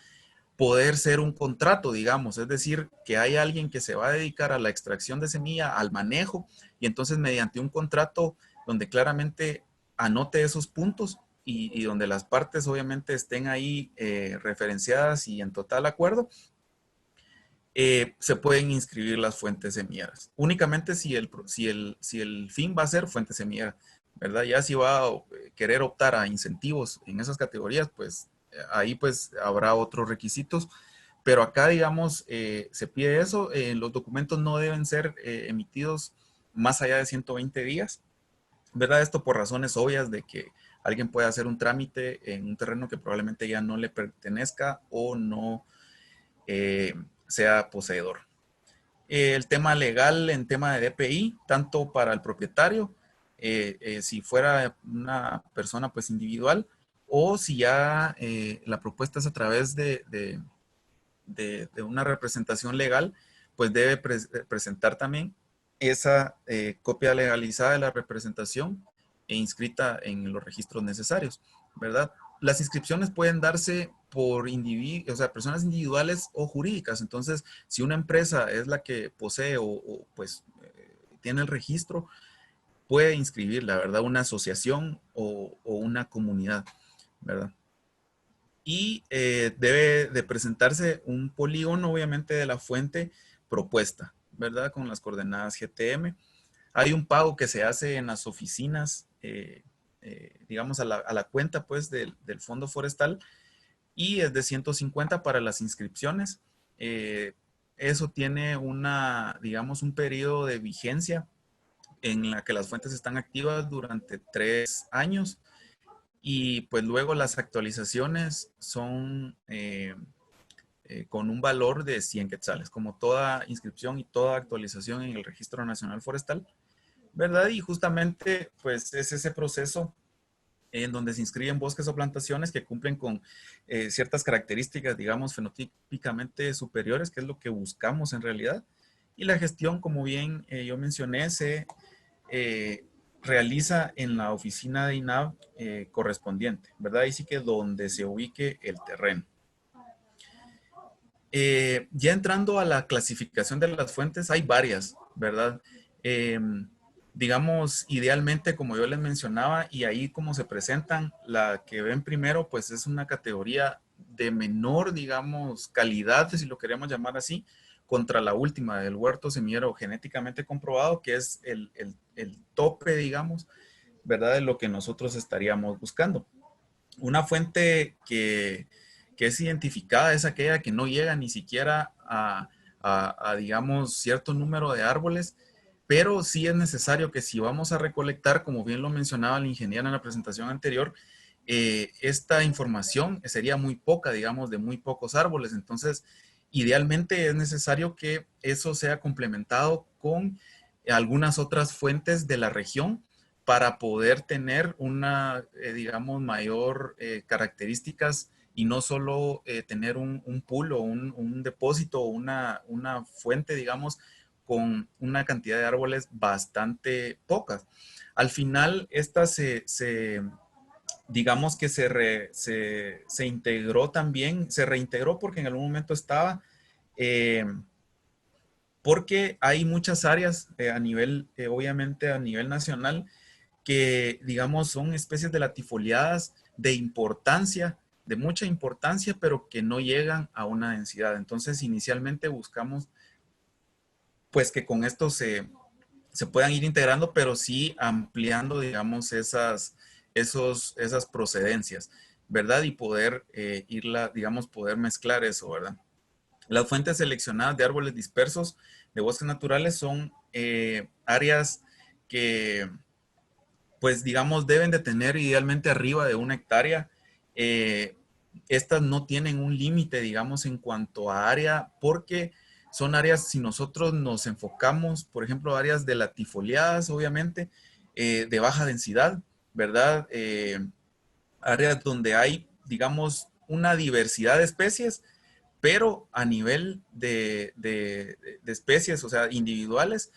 poder ser un contrato, digamos, es decir, que hay alguien que se va a dedicar a la extracción de semilla, al manejo, y entonces mediante un contrato donde claramente anote esos puntos y donde las partes obviamente estén ahí referenciadas y en total acuerdo, se pueden inscribir las fuentes semilleras. Únicamente si el fin va a ser fuentes semilleras, ¿verdad? Ya si va a querer optar a incentivos en esas categorías, pues ahí pues habrá otros requisitos. Pero acá, digamos, se pide eso. Los documentos no deben ser emitidos más allá de 120 días, ¿verdad? Esto por razones obvias de que alguien puede hacer un trámite en un terreno que probablemente ya no le pertenezca o no sea poseedor. El tema legal en tema de DPI, tanto para el propietario, si fuera una persona pues individual, o si ya la propuesta es a través de una representación legal, pues debe presentar también esa copia legalizada de la representación e inscrita en los registros necesarios, ¿verdad? Las inscripciones pueden darse por individuos, o sea, personas individuales o jurídicas. Entonces, si una empresa es la que posee pues tiene el registro, puede inscribir, la verdad, una asociación o una comunidad, ¿verdad? Y debe de presentarse un polígono, obviamente, de la fuente propuesta, ¿verdad? Con las coordenadas GTM. Hay un pago que se hace en las oficinas, digamos, a la cuenta, pues, del Fondo Forestal, y es de 150 para las inscripciones. Eso tiene digamos, un periodo de vigencia en la que las fuentes están activas durante 3 años. Y pues luego las actualizaciones son con un valor de 100 quetzales, como toda inscripción y toda actualización en el Registro Nacional Forestal, ¿verdad? Y justamente pues es ese proceso en donde se inscriben bosques o plantaciones que cumplen con ciertas características, digamos, fenotípicamente superiores, que es lo que buscamos en realidad. Y la gestión, como bien yo mencioné, se realiza en la oficina de INAV correspondiente, ¿verdad? Ahí sí que donde se ubique el terreno. Ya entrando a la clasificación de las fuentes, hay varias, ¿verdad? Digamos, idealmente, como yo les mencionaba, y ahí como se presentan, la que ven primero, pues es una categoría de menor, digamos, calidad, si lo queremos llamar así, contra la última del huerto semillero genéticamente comprobado, que es el tope, digamos, ¿verdad? De lo que nosotros estaríamos buscando. Una fuente que es identificada es aquella que no llega ni siquiera digamos, cierto número de árboles, pero sí es necesario que si vamos a recolectar, como bien lo mencionaba el ingeniero en la presentación anterior, esta información sería muy poca, digamos, de muy pocos árboles. Entonces, idealmente es necesario que eso sea complementado con algunas otras fuentes de la región para poder tener una, digamos, mayor características y no solo tener un pool o un depósito o una fuente, digamos, con una cantidad de árboles bastante pocas. Al final, esta digamos que se integró también, se reintegró porque en algún momento estaba, porque hay muchas áreas a nivel, obviamente a nivel nacional, que, digamos, son especies de latifoliadas de importancia, de mucha importancia, pero que no llegan a una densidad. Entonces, inicialmente buscamos, pues, que con esto se puedan ir integrando, pero sí ampliando, digamos, esas procedencias, ¿verdad? Y poder digamos, poder mezclar eso, ¿verdad? Las fuentes seleccionadas de árboles dispersos de bosques naturales son áreas que, pues digamos, deben de tener idealmente arriba de 1 hectárea. Estas no tienen un límite, digamos, en cuanto a área, porque son áreas, si nosotros nos enfocamos, por ejemplo, áreas de latifoliadas, obviamente, de baja densidad, ¿verdad? Áreas donde hay, digamos, una diversidad de especies, pero a nivel de especies, o sea, individuales,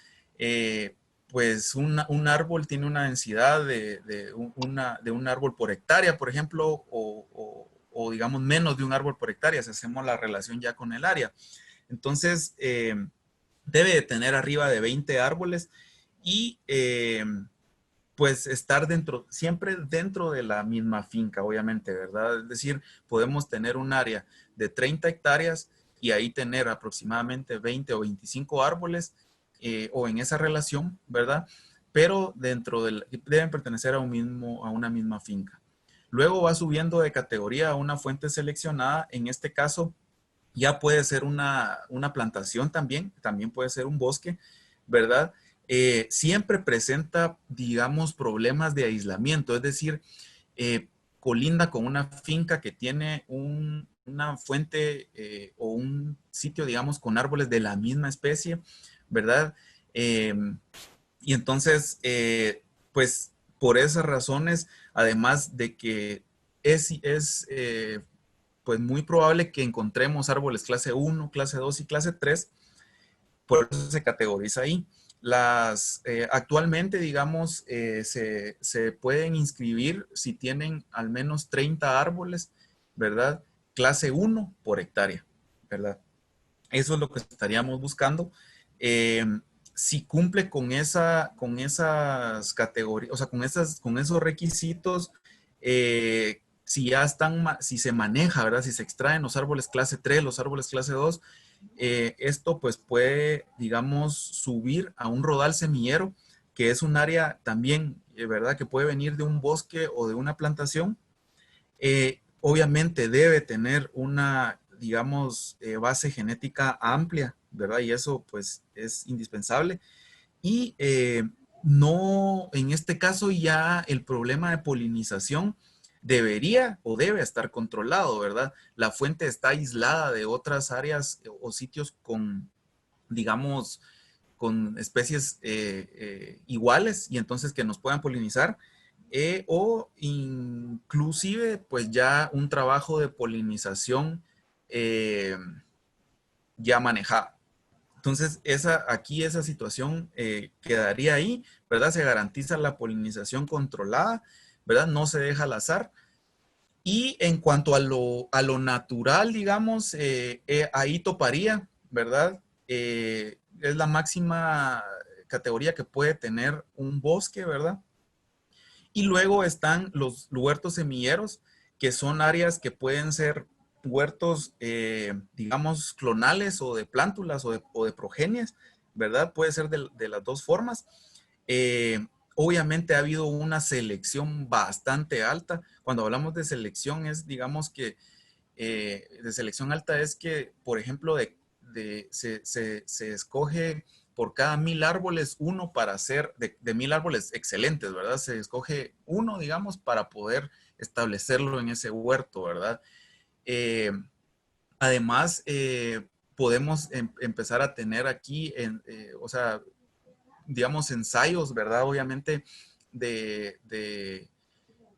pues un árbol tiene una densidad de un árbol por hectárea, por ejemplo, o digamos menos de un árbol por hectárea, si hacemos la relación ya con el área. Entonces, debe de tener arriba de 20 árboles y pues estar siempre dentro de la misma finca, obviamente, ¿verdad? Es decir, podemos tener un área de 30 hectáreas y ahí tener aproximadamente 20 o 25 árboles o en esa relación, ¿verdad? Pero deben pertenecer a una misma finca. Luego va subiendo de categoría a una fuente seleccionada. En este caso, ya puede ser una plantación también puede ser un bosque, ¿verdad? Siempre presenta, digamos, problemas de aislamiento, es decir, colinda con una finca que tiene una fuente o un sitio, digamos, con árboles de la misma especie, ¿verdad? Eh, y entonces, pues, por esas razones, además de que es pues muy probable que encontremos árboles clase 1, clase 2 y clase 3, por eso se categoriza ahí. Actualmente, digamos, se pueden inscribir si tienen al menos 30 árboles, ¿verdad? Clase 1 por hectárea, ¿verdad? Eso es lo que estaríamos buscando. Eh, si cumple con esas categorías, o sea, con esos requisitos, si se maneja, ¿verdad? Si se extraen los árboles clase 3, los árboles clase 2, esto pues puede, digamos, subir a un rodal semillero, que es un área también, ¿verdad? Que puede venir de un bosque o de una plantación. Obviamente debe tener una, digamos, base genética amplia, ¿verdad? Y eso pues es indispensable. Y no, en este caso ya el problema de polinización debería o debe estar controlado, ¿verdad? La fuente está aislada de otras áreas o sitios con, digamos, con especies iguales y entonces que nos puedan polinizar. o inclusive pues ya un trabajo de polinización ya manejado. Entonces, aquí esa situación quedaría ahí, ¿verdad? Se garantiza la polinización controlada, ¿verdad? No se deja al azar. Y en cuanto a lo natural, digamos, ahí toparía, ¿verdad? Es la máxima categoría que puede tener un bosque, ¿verdad? Y luego están los huertos semilleros, que son áreas que pueden ser huertos, digamos, clonales o de plántulas o de progenies, ¿verdad? Puede ser de las dos formas. Eh, Obviamente ha habido una selección bastante alta. Cuando hablamos de selección es, digamos que, de selección alta es que, por ejemplo, se escoge por cada 1000 árboles uno para hacer, de 1000 árboles excelentes, ¿verdad? Se escoge uno, digamos, para poder establecerlo en ese huerto, ¿verdad? Eh, Además, podemos empezar a tener aquí, o sea, digamos, ensayos, ¿verdad? Obviamente, de, de,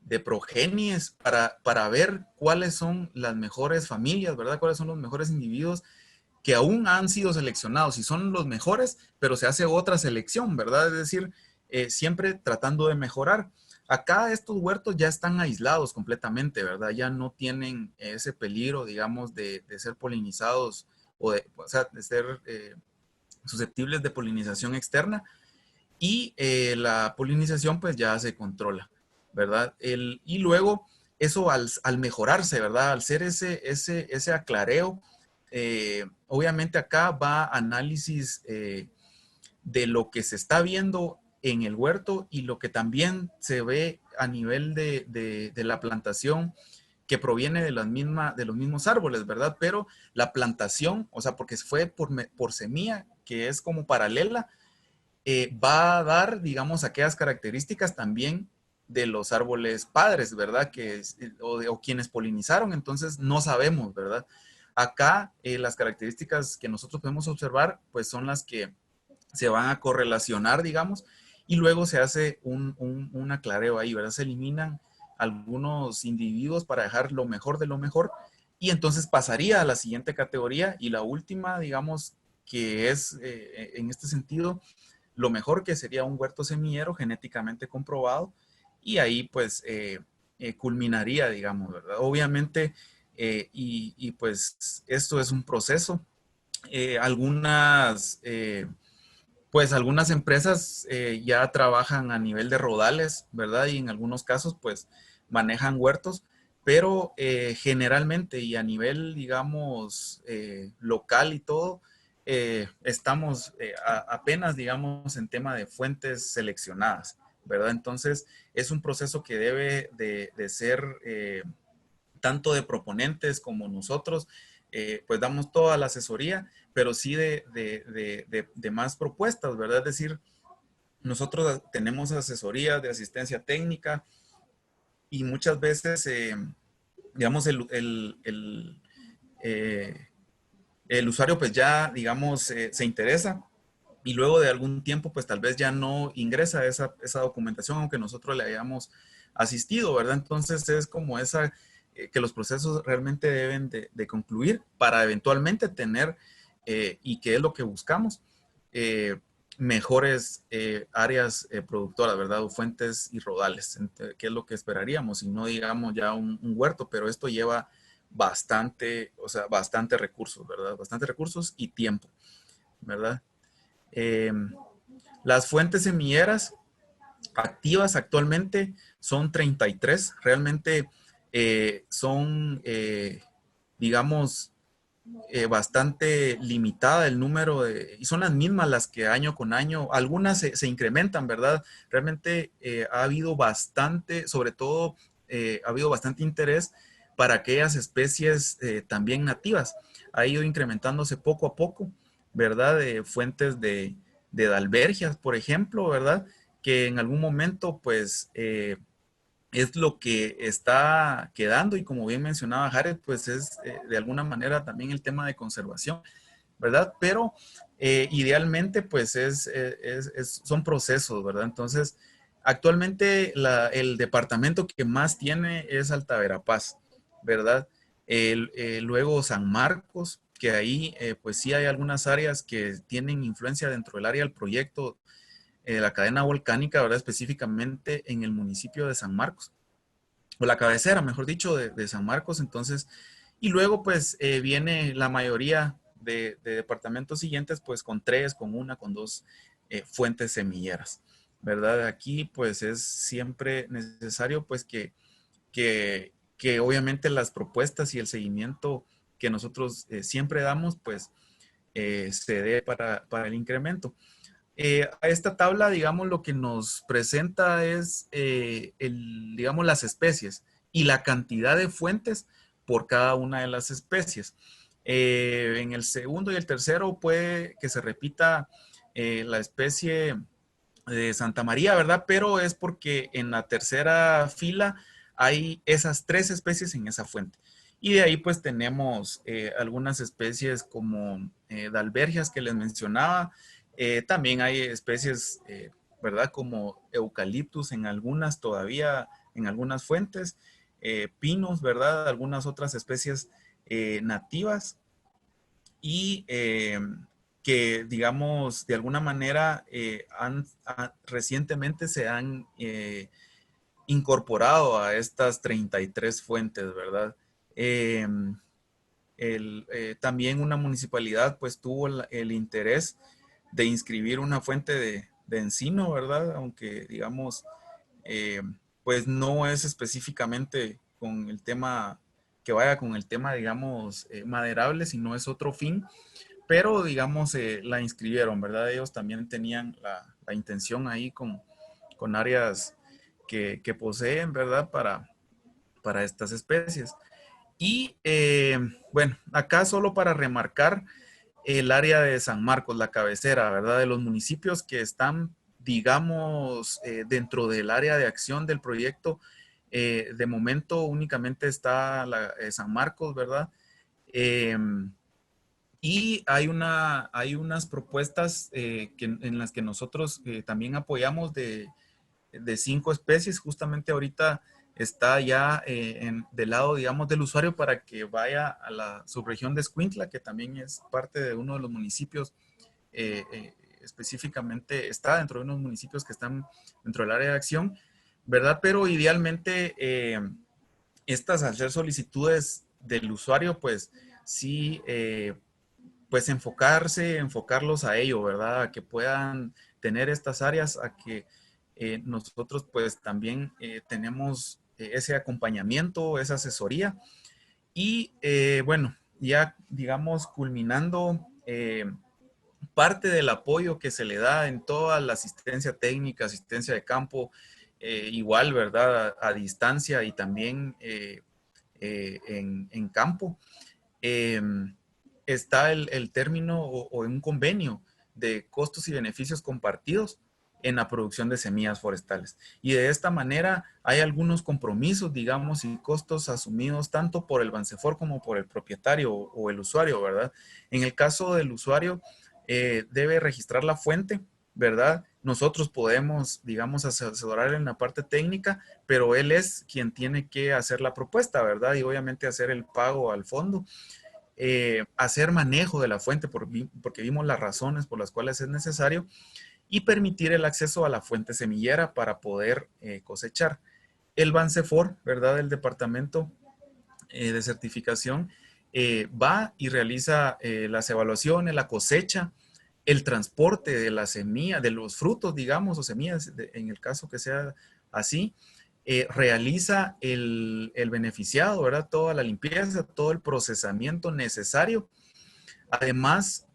de progenies para ver cuáles son las mejores familias, ¿verdad? Cuáles son los mejores individuos que aún han sido seleccionados y son los mejores, pero se hace otra selección, ¿verdad? Es decir, siempre tratando de mejorar. Acá estos huertos ya están aislados completamente, ¿verdad? Ya no tienen ese peligro, digamos, de ser polinizados o sea, de ser susceptibles de polinización externa y la polinización pues ya se controla, ¿verdad? Y luego eso al mejorarse, ¿verdad? Al ser ese aclareo, obviamente acá va análisis de lo que se está viendo en el huerto y lo que también se ve a nivel de la plantación que proviene de de los mismos árboles, ¿verdad? Pero la plantación, o sea, porque fue por semilla, que es como paralela, va a dar, digamos, aquellas características también de los árboles padres, ¿verdad? O quienes polinizaron, entonces no sabemos, ¿verdad? Acá las características que nosotros podemos observar, pues son las que se van a correlacionar, digamos, y luego se hace un aclareo ahí, ¿verdad? Se eliminan algunos individuos para dejar lo mejor de lo mejor, y entonces pasaría a la siguiente categoría y la última, digamos, que es en este sentido lo mejor, que sería un huerto semillero genéticamente comprobado, y ahí pues culminaría, digamos, ¿verdad? Obviamente, pues esto es un proceso. Pues algunas empresas ya trabajan a nivel de rodales, ¿verdad? Y en algunos casos pues manejan huertos, pero generalmente y a nivel, digamos, local y todo, estamos apenas, digamos, en tema de fuentes seleccionadas, ¿verdad? Entonces es un proceso que debe de ser tanto de proponentes como nosotros, pues damos toda la asesoría, pero sí de más propuestas, ¿verdad? Es decir, nosotros tenemos asesorías de asistencia técnica y muchas veces, digamos, el usuario pues ya, digamos, se interesa y luego de algún tiempo pues tal vez ya no ingresa esa documentación aunque nosotros le hayamos asistido, ¿verdad? Entonces es como que los procesos realmente deben de concluir para eventualmente tener, y que es lo que buscamos, eh, mejores áreas productoras, ¿verdad? O fuentes y rodales, que es lo que esperaríamos, y no digamos ya un huerto, pero esto lleva bastante, o sea, bastante recursos, ¿verdad? Bastante recursos y tiempo, ¿verdad? Eh, las fuentes semilleras activas actualmente son 33. Realmente son, digamos, bastante limitada el número y son las mismas las que año con año, algunas se incrementan, ¿verdad? Realmente ha habido bastante, sobre todo, ha habido bastante interés para aquellas especies también nativas. Ha ido incrementándose poco a poco, ¿verdad? De fuentes de dalbergias, por ejemplo, ¿verdad? Que en algún momento, pues, es lo que está quedando y como bien mencionaba Jared, pues es de alguna manera también el tema de conservación, ¿verdad? Pero idealmente pues son procesos, ¿verdad? Entonces Actualmente el departamento que más tiene es Alta Verapaz, ¿verdad? Luego San Marcos, que ahí pues sí hay algunas áreas que tienen influencia dentro del área del proyecto de la cadena volcánica, ¿verdad? Específicamente en el municipio de San Marcos, o la cabecera, mejor dicho, de San Marcos. Entonces, y luego pues viene la mayoría de departamentos siguientes, pues con 3, con 1, con 2 fuentes semilleras, ¿verdad? Aquí pues es siempre necesario pues que obviamente las propuestas y el seguimiento que nosotros siempre damos pues se dé para el incremento. A esta tabla, digamos, lo que nos presenta es, digamos, las especies y la cantidad de fuentes por cada una de las especies. En el segundo y el tercero puede que se repita la especie de Santa María, ¿verdad? Pero es porque en la tercera fila hay esas 3 especies en esa fuente. Y de ahí pues tenemos algunas especies como dalbergias que les mencionaba. También hay especies, ¿verdad? Como eucaliptus en algunas todavía, en algunas fuentes. Pinos, ¿verdad? Algunas otras especies nativas. Y que, digamos, de alguna manera recientemente se han incorporado a estas 33 fuentes, ¿verdad? Eh, también una municipalidad pues tuvo el interés de inscribir una fuente de encino, ¿verdad? Aunque, digamos, eh, pues no es específicamente con el tema, que vaya con el tema, digamos, maderable, sino es otro fin, pero digamos la inscribieron, ¿verdad? Ellos también tenían la intención ahí con áreas que poseen, ¿verdad? Para estas especies. Y bueno, acá solo para remarcar el área de San Marcos, la cabecera, ¿verdad? De los municipios que están, digamos, dentro del área de acción del proyecto. De momento únicamente está San Marcos, ¿verdad? Y hay unas propuestas en las que nosotros también apoyamos de 5 especies. Justamente ahorita está ya del lado, digamos, del usuario para que vaya a la subregión de Escuintla, que también es parte de uno de los municipios, específicamente está dentro de unos municipios que están dentro del área de acción, ¿verdad? Pero idealmente estas, al ser solicitudes del usuario, pues sí, pues enfocarlos a ello, ¿verdad? A que puedan tener estas áreas, a que nosotros pues también tenemos ese acompañamiento, esa asesoría. Y bueno, ya digamos culminando parte del apoyo que se le da en toda la asistencia técnica, asistencia de campo, igual, ¿verdad? A distancia y también en campo. Eh, está el término o un convenio de costos y beneficios compartidos en la producción de semillas forestales. Y de esta manera hay algunos compromisos, digamos, y costos asumidos tanto por el Bansefor como por el propietario o el usuario, ¿verdad? En el caso del usuario, debe registrar la fuente, ¿verdad? Nosotros podemos, digamos, asesorar en la parte técnica, pero él es quien tiene que hacer la propuesta, ¿verdad? Y obviamente hacer el pago al fondo. Hacer manejo de la fuente porque vimos las razones por las cuales es necesario y permitir el acceso a la fuente semillera para poder cosechar. El Bansefor, ¿verdad? El departamento de certificación va y realiza las evaluaciones, la cosecha, el transporte de la semilla, de los frutos, digamos, o semillas, en el caso que sea así, realiza el beneficiado, ¿verdad? Toda la limpieza, todo el procesamiento necesario. Además,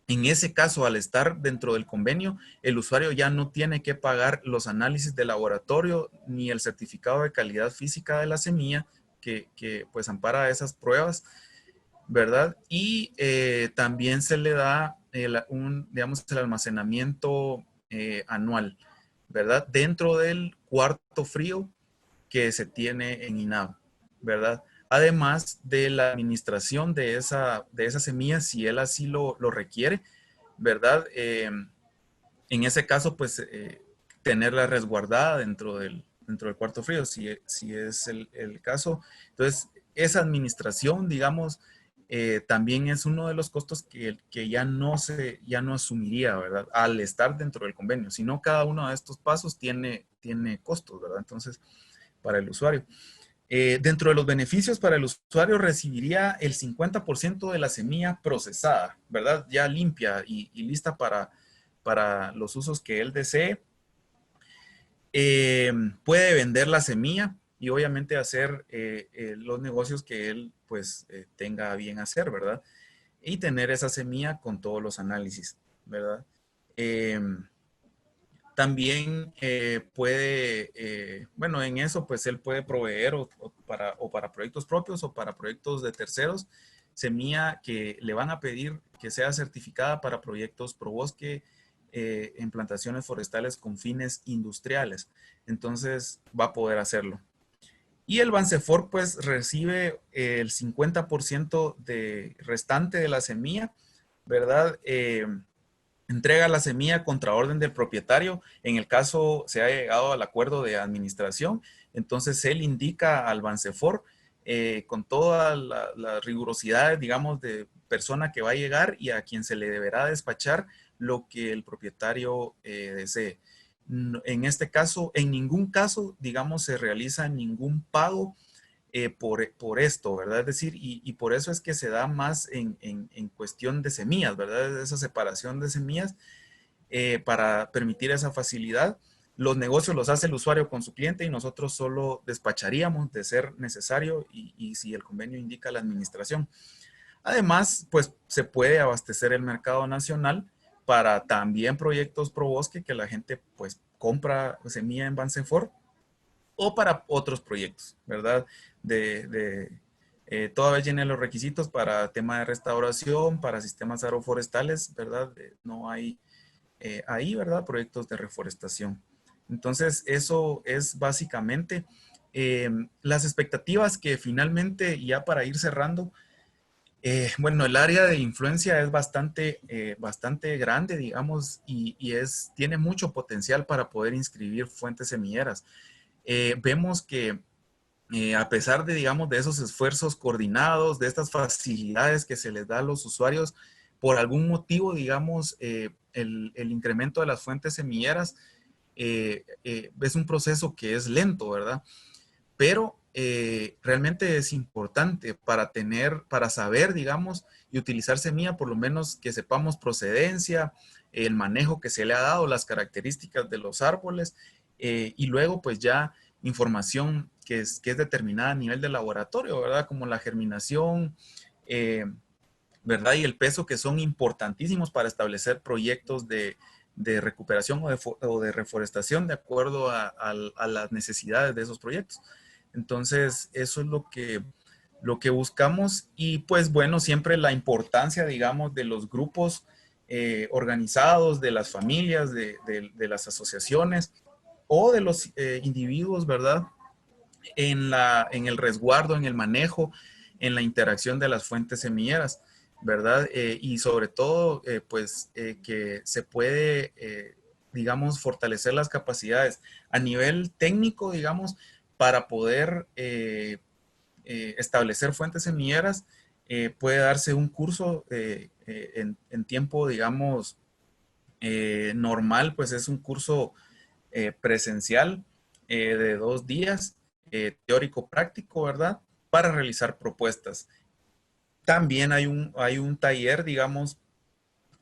en ese caso, al estar dentro del convenio, el usuario ya no tiene que pagar los análisis de laboratorio ni el certificado de calidad física de la semilla que pues ampara esas pruebas, ¿verdad? Y también se le da digamos, el almacenamiento anual, ¿verdad? Dentro del cuarto frío que se tiene en INAO, ¿verdad? Además de la administración de esa semilla, si él así lo requiere, ¿verdad? En ese caso, pues tenerla resguardada dentro del cuarto frío, si es el caso. Entonces, esa administración, digamos, también es uno de los costos que ya no asumiría, ¿verdad? Al estar dentro del convenio, sino cada uno de estos pasos tiene costos, ¿verdad? Entonces, para el usuario. Dentro de los beneficios para el usuario recibiría el 50% de la semilla procesada, ¿verdad? Ya limpia y lista para los usos que él desee. Puede vender la semilla y obviamente hacer los negocios que él pues tenga bien hacer, ¿verdad? Y tener esa semilla con todos los análisis, ¿verdad? También puede, bueno, en eso pues él puede proveer o para proyectos propios o para proyectos de terceros, semilla que le van a pedir que sea certificada para proyectos pro bosque en plantaciones forestales con fines industriales. Entonces va a poder hacerlo. Y el Bansefor pues recibe el 50% de restante de la semilla, ¿verdad? Entrega la semilla contra orden del propietario. En el caso se ha llegado al acuerdo de administración, entonces él indica al Bansefor con todas las rigurosidades, digamos, de persona que va a llegar y a quien se le deberá despachar lo que el propietario desee. En este caso, en ningún caso, digamos, se realiza ningún pago por esto, ¿verdad? Es decir, y por eso es que se da más en cuestión de semillas, ¿verdad? Esa separación de semillas para permitir esa facilidad. Los negocios los hace el usuario con su cliente y nosotros solo despacharíamos de ser necesario y si el convenio indica la administración. Además, pues se puede abastecer el mercado nacional para también proyectos pro bosque que la gente pues compra semilla en Bansefor o para otros proyectos, ¿verdad? Toda vez llene los requisitos para tema de restauración, para sistemas agroforestales, ¿verdad? No hay ahí, ¿verdad? Proyectos de reforestación. Entonces, eso es básicamente las expectativas que finalmente, ya para ir cerrando, bueno, el área de influencia es bastante grande, digamos, tiene mucho potencial para poder inscribir fuentes semilleras. Vemos que a pesar de, digamos, de esos esfuerzos coordinados, de estas facilidades que se les da a los usuarios, por algún motivo, digamos, el incremento de las fuentes semilleras es un proceso que es lento, ¿verdad? Pero realmente es importante para saber, digamos, y utilizar semilla, por lo menos que sepamos procedencia, el manejo que se le ha dado, las características de los árboles, y luego pues ya información que es determinada a nivel de laboratorio, ¿verdad? Como la germinación, ¿verdad? Y el peso, que son importantísimos para establecer proyectos de recuperación o de reforestación de acuerdo a las necesidades de esos proyectos. Entonces, eso es lo que buscamos y pues bueno, siempre la importancia, digamos, de los grupos organizados, de las familias, de las asociaciones o de los individuos, ¿verdad? En el resguardo, en el manejo, en la interacción de las fuentes semilleras, ¿verdad? Y sobre todo, pues, que se puede, digamos, fortalecer las capacidades a nivel técnico, digamos, para poder establecer fuentes semilleras. Puede darse un curso en tiempo, digamos, normal, pues es un curso presencial de 2 días, teórico práctico, ¿verdad? Para realizar propuestas. También hay un taller, digamos,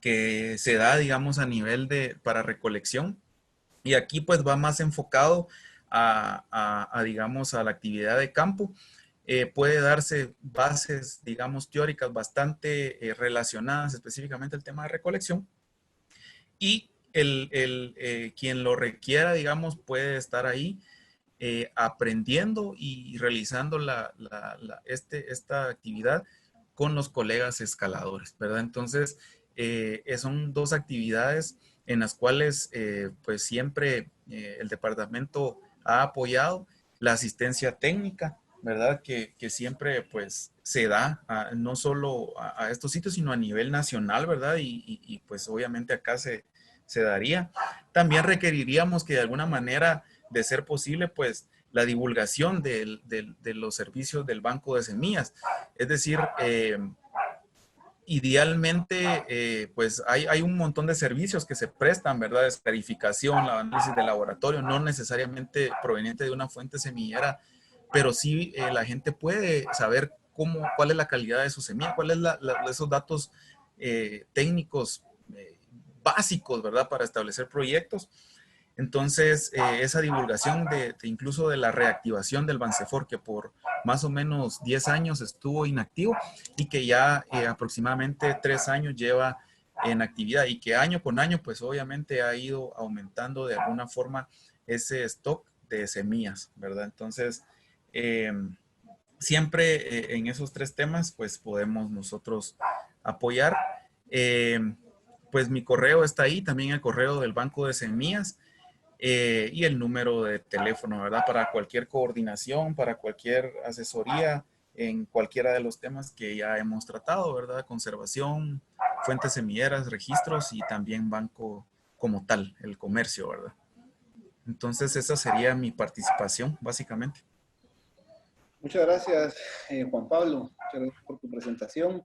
que se da, digamos, a nivel para recolección. Y aquí pues va más enfocado digamos, a la actividad de campo. Puede darse bases, digamos, teóricas bastante relacionadas específicamente al tema de recolección. Y quien lo requiera, digamos, puede estar ahí aprendiendo y realizando esta actividad con los colegas escaladores, ¿verdad? Entonces, son 2 actividades en las cuales, pues siempre el departamento ha apoyado la asistencia técnica, ¿verdad? Que siempre, pues, se da no solo a estos sitios, sino a nivel nacional, ¿verdad? Pues, obviamente acá se se daría. También requeriríamos que de alguna manera, de ser posible, pues la divulgación de los servicios del banco de semillas. Es decir, idealmente, pues hay un montón de servicios que se prestan, ¿verdad? Escarificación, la análisis de laboratorio, no necesariamente proveniente de una fuente semillera, pero sí la gente puede saber cuál es la calidad de su semilla, cuáles esos datos técnicos básicos, ¿verdad? Para establecer proyectos. Entonces, esa divulgación incluso de la reactivación del Bansefor, que por más o menos 10 años estuvo inactivo y que ya aproximadamente 3 años lleva en actividad y que año con año, pues obviamente ha ido aumentando de alguna forma ese stock de semillas, ¿verdad? Entonces, siempre en esos 3 temas, pues podemos nosotros apoyar. Pues mi correo está ahí, también el correo del Banco de Semillas. Y el número de teléfono, ¿verdad? Para cualquier coordinación, para cualquier asesoría en cualquiera de los temas que ya hemos tratado, ¿verdad? Conservación, fuentes semilleras, registros y también banco como tal, el comercio, ¿verdad? Entonces esa sería mi participación, básicamente. Muchas gracias, Juan Pablo. Muchas gracias por tu presentación.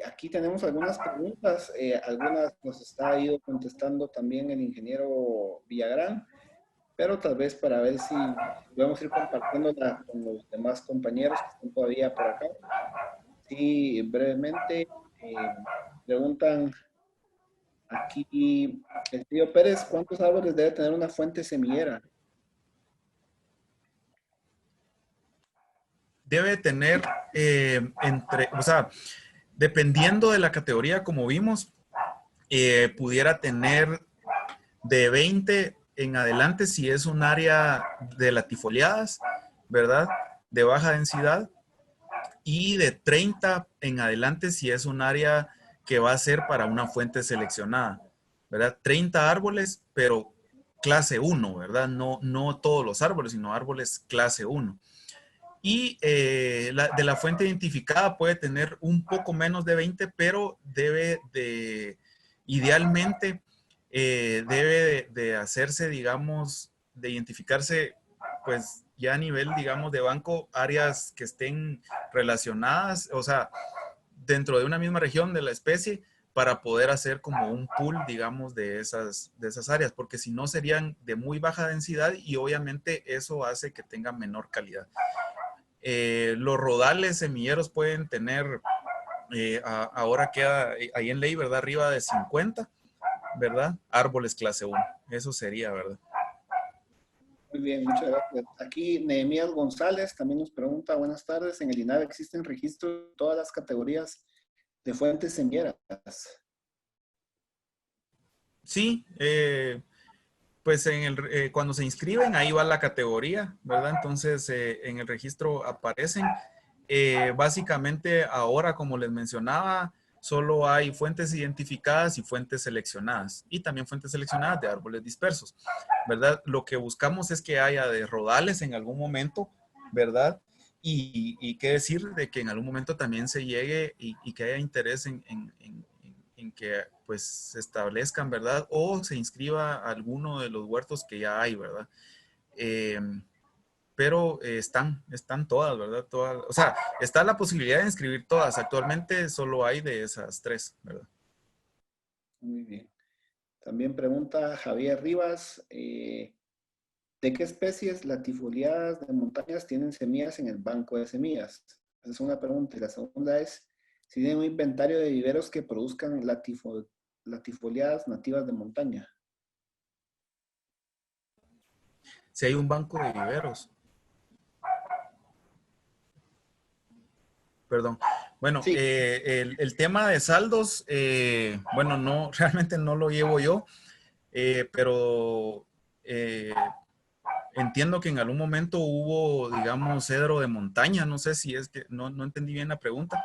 Aquí tenemos algunas preguntas. Algunas nos está ido contestando también el ingeniero Villagrán, pero tal vez para ver si podemos ir compartiéndola con los demás compañeros que están todavía por acá. Sí, brevemente preguntan aquí el tío Pérez, ¿cuántos árboles debe tener una fuente semillera? Debe tener o sea, dependiendo de la categoría, como vimos, pudiera tener de 20 en adelante si es un área de latifoliadas, ¿verdad? De baja densidad. Y de 30 en adelante si es un área que va a ser para una fuente seleccionada, ¿verdad? 30 árboles, pero clase 1, ¿verdad? No todos los árboles, sino árboles clase 1. Y de la fuente identificada puede tener un poco menos de 20, pero debe de, idealmente, debe de hacerse, digamos, de identificarse, pues ya a nivel, digamos, de banco, áreas que estén relacionadas, o sea, dentro de una misma región de la especie, para poder hacer como un pool, digamos, de esas áreas, porque si no serían de muy baja densidad y obviamente eso hace que tengan menor calidad. Los rodales semilleros pueden tener, ahora queda ahí en ley, ¿verdad? Arriba de 50, ¿verdad? Árboles clase 1. Eso sería, ¿verdad? Muy bien, muchas gracias. Aquí Nehemías González también nos pregunta, buenas tardes, ¿en el INAVE existen registros de todas las categorías de fuentes semilleras? Sí, pues cuando se inscriben, ahí va la categoría, ¿verdad? Entonces, en el registro aparecen. Básicamente, ahora, como les mencionaba, solo hay fuentes identificadas y fuentes seleccionadas. Y también fuentes seleccionadas de árboles dispersos, ¿verdad? Lo que buscamos es que haya de rodales en algún momento, ¿verdad? Y qué decir de que en algún momento también se llegue y que haya interés en que pues se establezcan, ¿verdad? O se inscriba alguno de los huertos que ya hay, ¿verdad? Eh, pero están todas, ¿verdad? Todas, o sea, está la posibilidad de inscribir todas. Actualmente solo hay de esas 3, ¿verdad? Muy bien. También pregunta Javier Rivas, ¿de qué especies latifoliadas de montañas tienen semillas en el banco de semillas? Esa es una pregunta. Y la segunda es, si tienen un inventario de viveros que produzcan latifoliadas nativas de montaña. Si hay un banco de viveros. Perdón. Bueno, Sí, el tema de saldos, bueno, no, realmente no lo llevo yo, pero entiendo que en algún momento hubo, digamos, cedro de montaña, no sé si es que, no entendí bien la pregunta,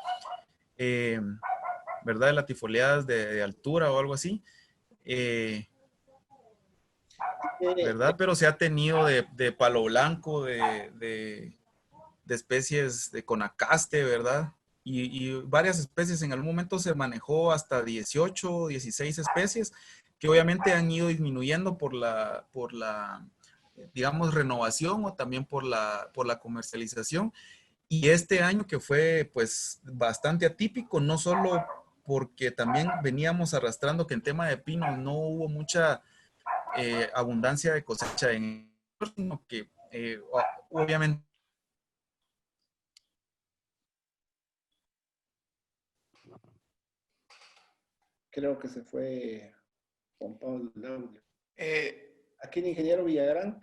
¿verdad? De latifoliadas de altura o algo así, ¿verdad? Pero se ha tenido de palo blanco, de especies de conacaste, ¿verdad? y varias especies. En algún momento se manejó hasta 18, 16 especies, que obviamente han ido disminuyendo por la digamos, renovación o también por la comercialización. Y este año que fue pues bastante atípico, no solo porque también veníamos arrastrando que en tema de pinos no hubo mucha abundancia de cosecha sino que obviamente Creo que se fue Juan Pablo el audio. Eh, Aquí el ingeniero Villagrán.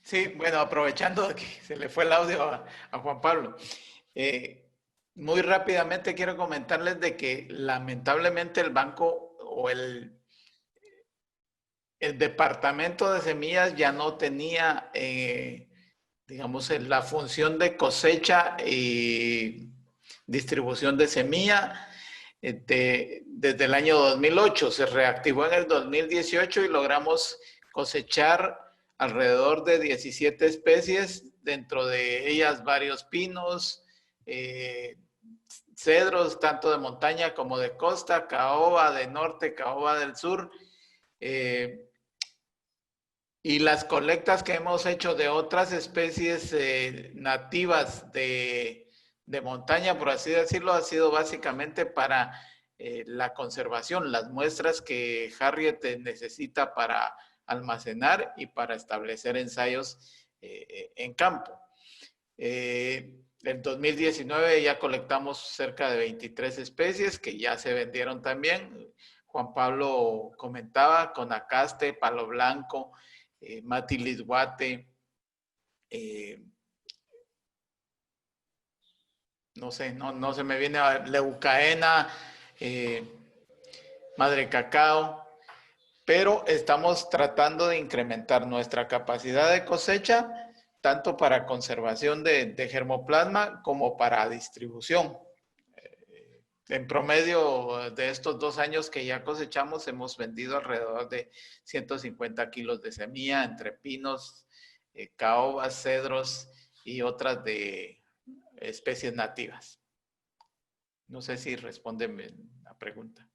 sí, bueno, aprovechando que se le fue el audio a Juan Pablo. Muy rápidamente quiero comentarles de que lamentablemente el banco o el departamento de semillas ya no tenía, digamos, la función de cosecha y distribución de semilla. Desde el año 2008, se reactivó en el 2018 y logramos cosechar alrededor de 17 especies, dentro de ellas varios pinos, cedros, tanto de montaña como de costa, caoba de norte, caoba del sur, y las colectas que hemos hecho de otras especies nativas de montaña, por así decirlo, ha sido básicamente para la conservación, las muestras que Harriet necesita para almacenar y para establecer ensayos en campo. En 2019 ya colectamos cerca de 23 especies que ya se vendieron también. Juan Pablo comentaba con acaste, palo blanco, matilisguate, no sé, no se me viene a leucaena, madre cacao, pero estamos tratando de incrementar nuestra capacidad de cosecha, tanto para conservación de germoplasma como para distribución. En promedio de estos 2 años que ya cosechamos, hemos vendido alrededor de 150 kilos de semilla entre pinos, caobas, cedros y otras de especies nativas. No sé si responde la pregunta.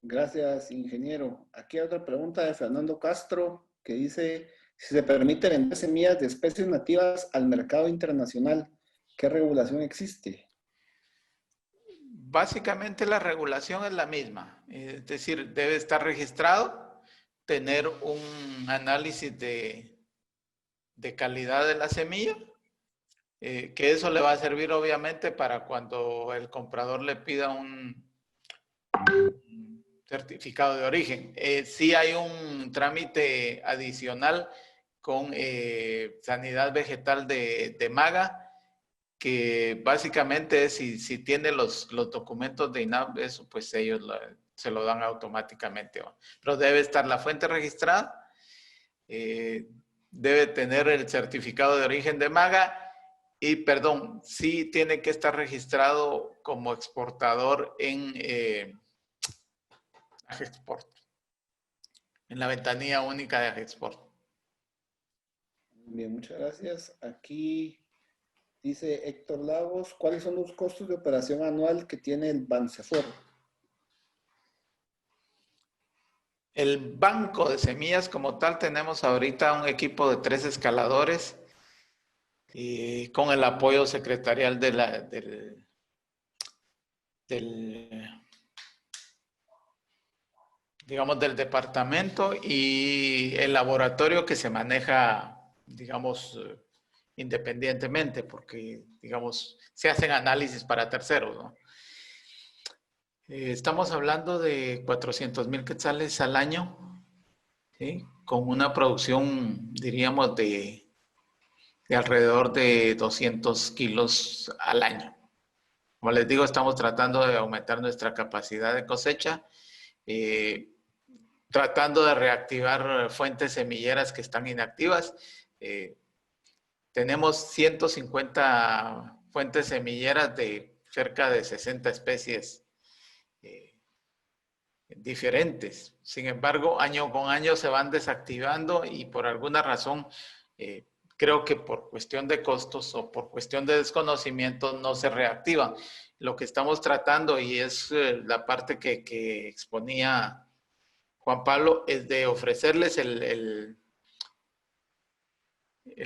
Gracias, ingeniero. Aquí hay otra pregunta de Fernando Castro que dice, si se permite vender semillas de especies nativas al mercado internacional, ¿qué regulación existe? Básicamente la regulación es la misma, es decir, debe estar registrado, tener un análisis de calidad de la semilla, que eso le va a servir obviamente para cuando el comprador le pida un certificado de origen. Sí hay un trámite adicional con Sanidad Vegetal de MAGA, que básicamente es si tiene los documentos de INAP, eso pues ellos se lo dan automáticamente, ¿no? Pero debe estar la fuente registrada, debe tener el certificado de origen de MAGA y, perdón, sí tiene que estar registrado como exportador en AgExport, en la ventanilla única de AgExport. Bien, muchas gracias. Aquí dice Héctor Lagos, ¿cuáles son los costos de operación anual que tiene el Bansefor? El banco de semillas como tal, tenemos ahorita un equipo de 3 escaladores y con el apoyo secretarial del digamos, del departamento, y el laboratorio que se maneja, digamos, independientemente, porque, digamos, se hacen análisis para terceros, ¿no? Estamos hablando de 400,000 quetzales al año, ¿sí? Con una producción, diríamos, de alrededor de 200 kilos al año. Como les digo, estamos tratando de aumentar nuestra capacidad de cosecha, tratando de reactivar fuentes semilleras que están inactivas. Tenemos 150 fuentes semilleras de cerca de 60 especies diferentes. Sin embargo, año con año se van desactivando y por alguna razón creo que por cuestión de costos o por cuestión de desconocimiento no se reactivan. Lo que estamos tratando, y es la parte que exponía Juan Pablo, es de ofrecerles el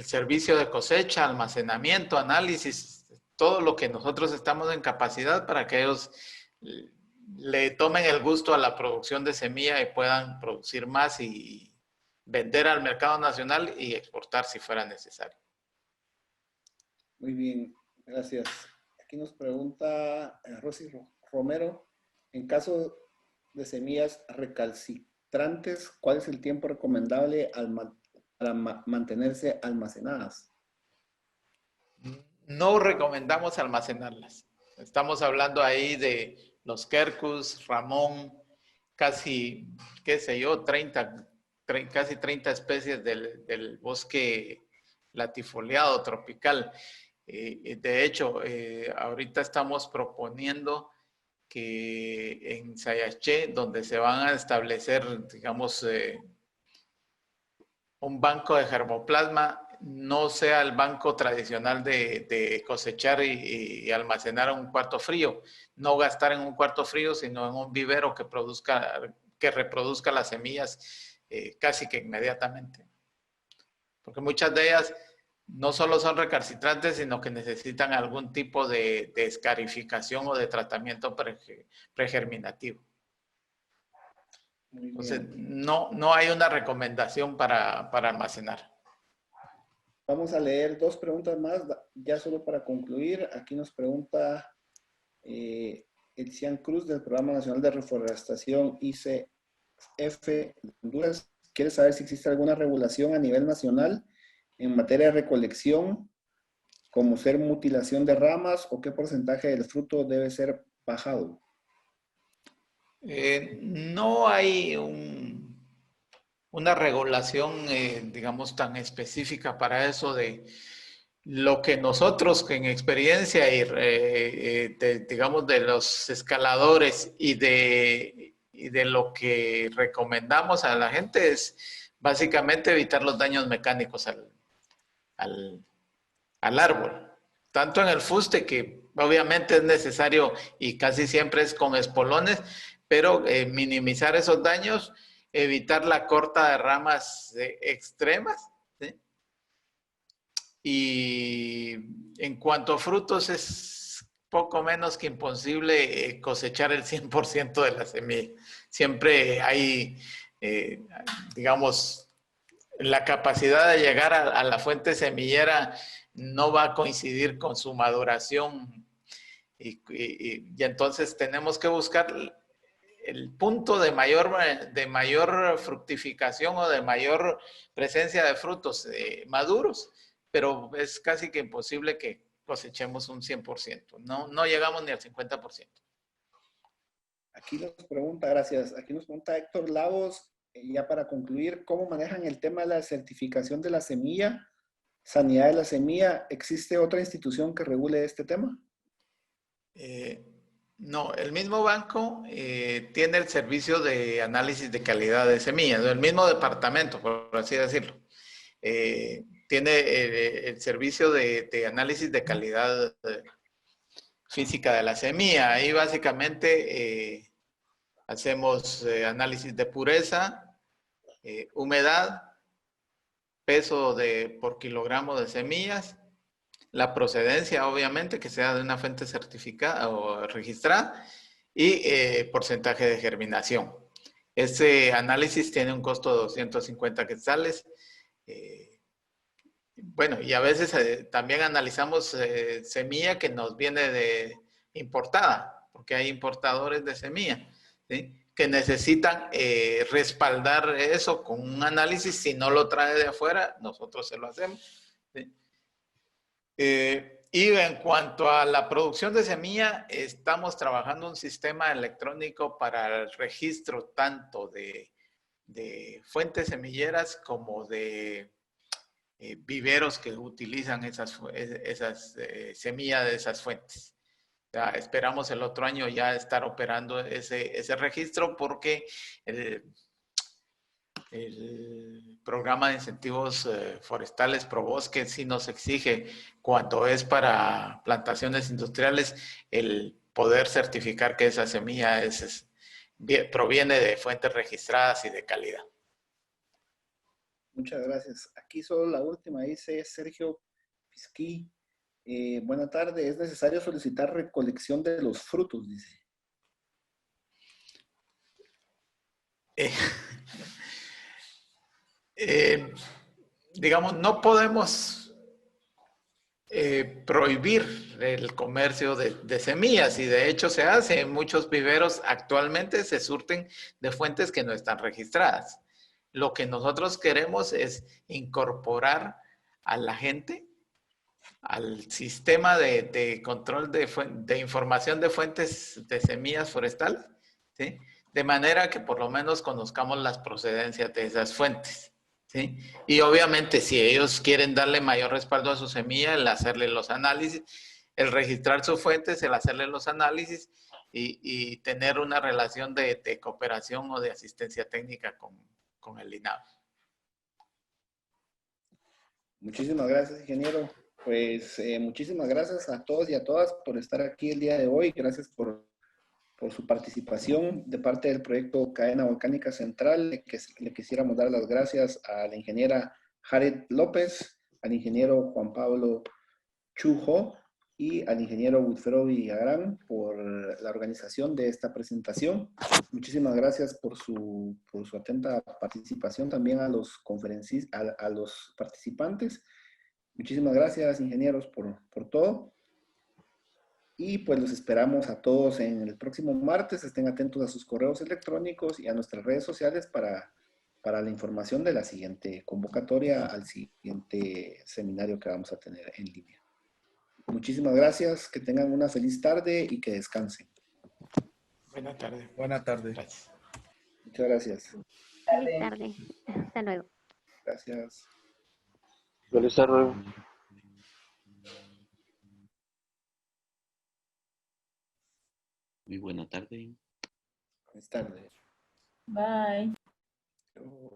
servicio de cosecha, almacenamiento, análisis, todo lo que nosotros estamos en capacidad para que ellos le tomen el gusto a la producción de semilla y puedan producir más y vender al mercado nacional y exportar si fuera necesario. Muy bien, gracias. Aquí nos pregunta Rosy Romero, en caso de semillas recalcitrantes, ¿cuál es el tiempo recomendable para mantenerse almacenadas? No recomendamos almacenarlas. Estamos hablando ahí de los quercus, ramón, casi, qué sé yo, casi 30 especies del bosque latifoliado tropical. De hecho, ahorita estamos proponiendo que en Sayaché, donde se van a establecer, digamos, un banco de germoplasma, no sea el banco tradicional de cosechar y almacenar en un cuarto frío, no gastar en un cuarto frío, sino en un vivero que reproduzca las semillas casi que inmediatamente. Porque muchas de ellas no solo son recalcitrantes, sino que necesitan algún tipo de escarificación o de tratamiento pregerminativo. Entonces, no hay una recomendación para almacenar. Vamos a leer dos preguntas más, ya solo para concluir. Aquí nos pregunta Elcian Cruz del Programa Nacional de Reforestación ICF de Honduras. Quiere saber si existe alguna regulación a nivel nacional en materia de recolección, como ser mutilación de ramas o qué porcentaje del fruto debe ser bajado. No hay una regulación, digamos, tan específica para eso de lo que nosotros en experiencia y digamos de los escaladores y de lo que recomendamos a la gente es básicamente evitar los daños mecánicos al árbol. Tanto en el fuste, que obviamente es necesario y casi siempre es con espolones, pero minimizar esos daños, evitar la corta de ramas extremas, ¿sí? Y en cuanto a frutos, es poco menos que imposible cosechar el 100% de la semilla. Siempre hay, digamos, la capacidad de llegar a la fuente semillera no va a coincidir con su maduración y entonces tenemos que buscar el punto de mayor fructificación o de mayor presencia de frutos maduros, pero es casi que imposible que cosechemos un 100%. No llegamos ni al 50%. Aquí nos pregunta, gracias, aquí nos pregunta Héctor Lagos, ya para concluir, ¿cómo manejan el tema de la certificación de la semilla, sanidad de la semilla? ¿Existe otra institución que regule este tema? No, el mismo banco tiene el servicio de análisis de calidad de semillas, el mismo departamento, por así decirlo. Tiene el servicio de análisis de calidad física de la semilla. Ahí básicamente hacemos análisis de pureza, humedad, peso por kilogramo de semillas, la procedencia, obviamente, que sea de una fuente certificada o registrada, y porcentaje de germinación. Este análisis tiene un costo de 250 quetzales. Bueno, y a veces también analizamos semilla que nos viene importada, porque hay importadores de semilla, ¿sí?, que necesitan respaldar eso con un análisis. Si no lo trae de afuera, nosotros se lo hacemos, ¿sí? Y en cuanto a la producción de semilla, estamos trabajando un sistema electrónico para el registro tanto de fuentes semilleras como de viveros que utilizan esas semillas de esas fuentes. Ya esperamos el otro año ya estar operando ese registro, porque el programa de incentivos forestales ProBosque sí nos exige, cuando es para plantaciones industriales, el poder certificar que esa semilla proviene de fuentes registradas y de calidad. Muchas gracias. Aquí solo la última, dice Sergio Pisquí. Buena tarde, es necesario solicitar recolección de los frutos, dice. Digamos, no podemos prohibir el comercio de semillas, y de hecho se hace. En muchos viveros actualmente se surten de fuentes que no están registradas. Lo que nosotros queremos es incorporar a la gente al sistema de control de información de fuentes de semillas forestales, ¿sí? De manera que por lo menos conozcamos las procedencias de esas fuentes, ¿sí? Y obviamente si ellos quieren darle mayor respaldo a su semilla, el hacerle los análisis, el registrar sus fuentes, el hacerle los análisis y tener una relación de cooperación o de asistencia técnica con el INAV. Muchísimas gracias, ingeniero. Pues muchísimas gracias a todos y a todas por estar aquí el día de hoy. Gracias por su participación de parte del proyecto Cadena Volcánica Central. Le quisiéramos dar las gracias a la ingeniera Jared López, al ingeniero Juan Pablo Chujo y al ingeniero Wilfredo Villagrán por la organización de esta presentación. Muchísimas gracias por su atenta participación también a los conferencistas, a los participantes. Muchísimas gracias, ingenieros, por todo. Y pues los esperamos a todos en el próximo martes. Estén atentos a sus correos electrónicos y a nuestras redes sociales para la información de la siguiente convocatoria al siguiente seminario que vamos a tener en línea. Muchísimas gracias, que tengan una feliz tarde y que descansen. Buenas tardes. Buenas tardes. Gracias. Muchas gracias. Feliz tarde. Hasta luego. Gracias. Feliz tarde. Muy buena tarde. Buenas tardes. Bye. Chao.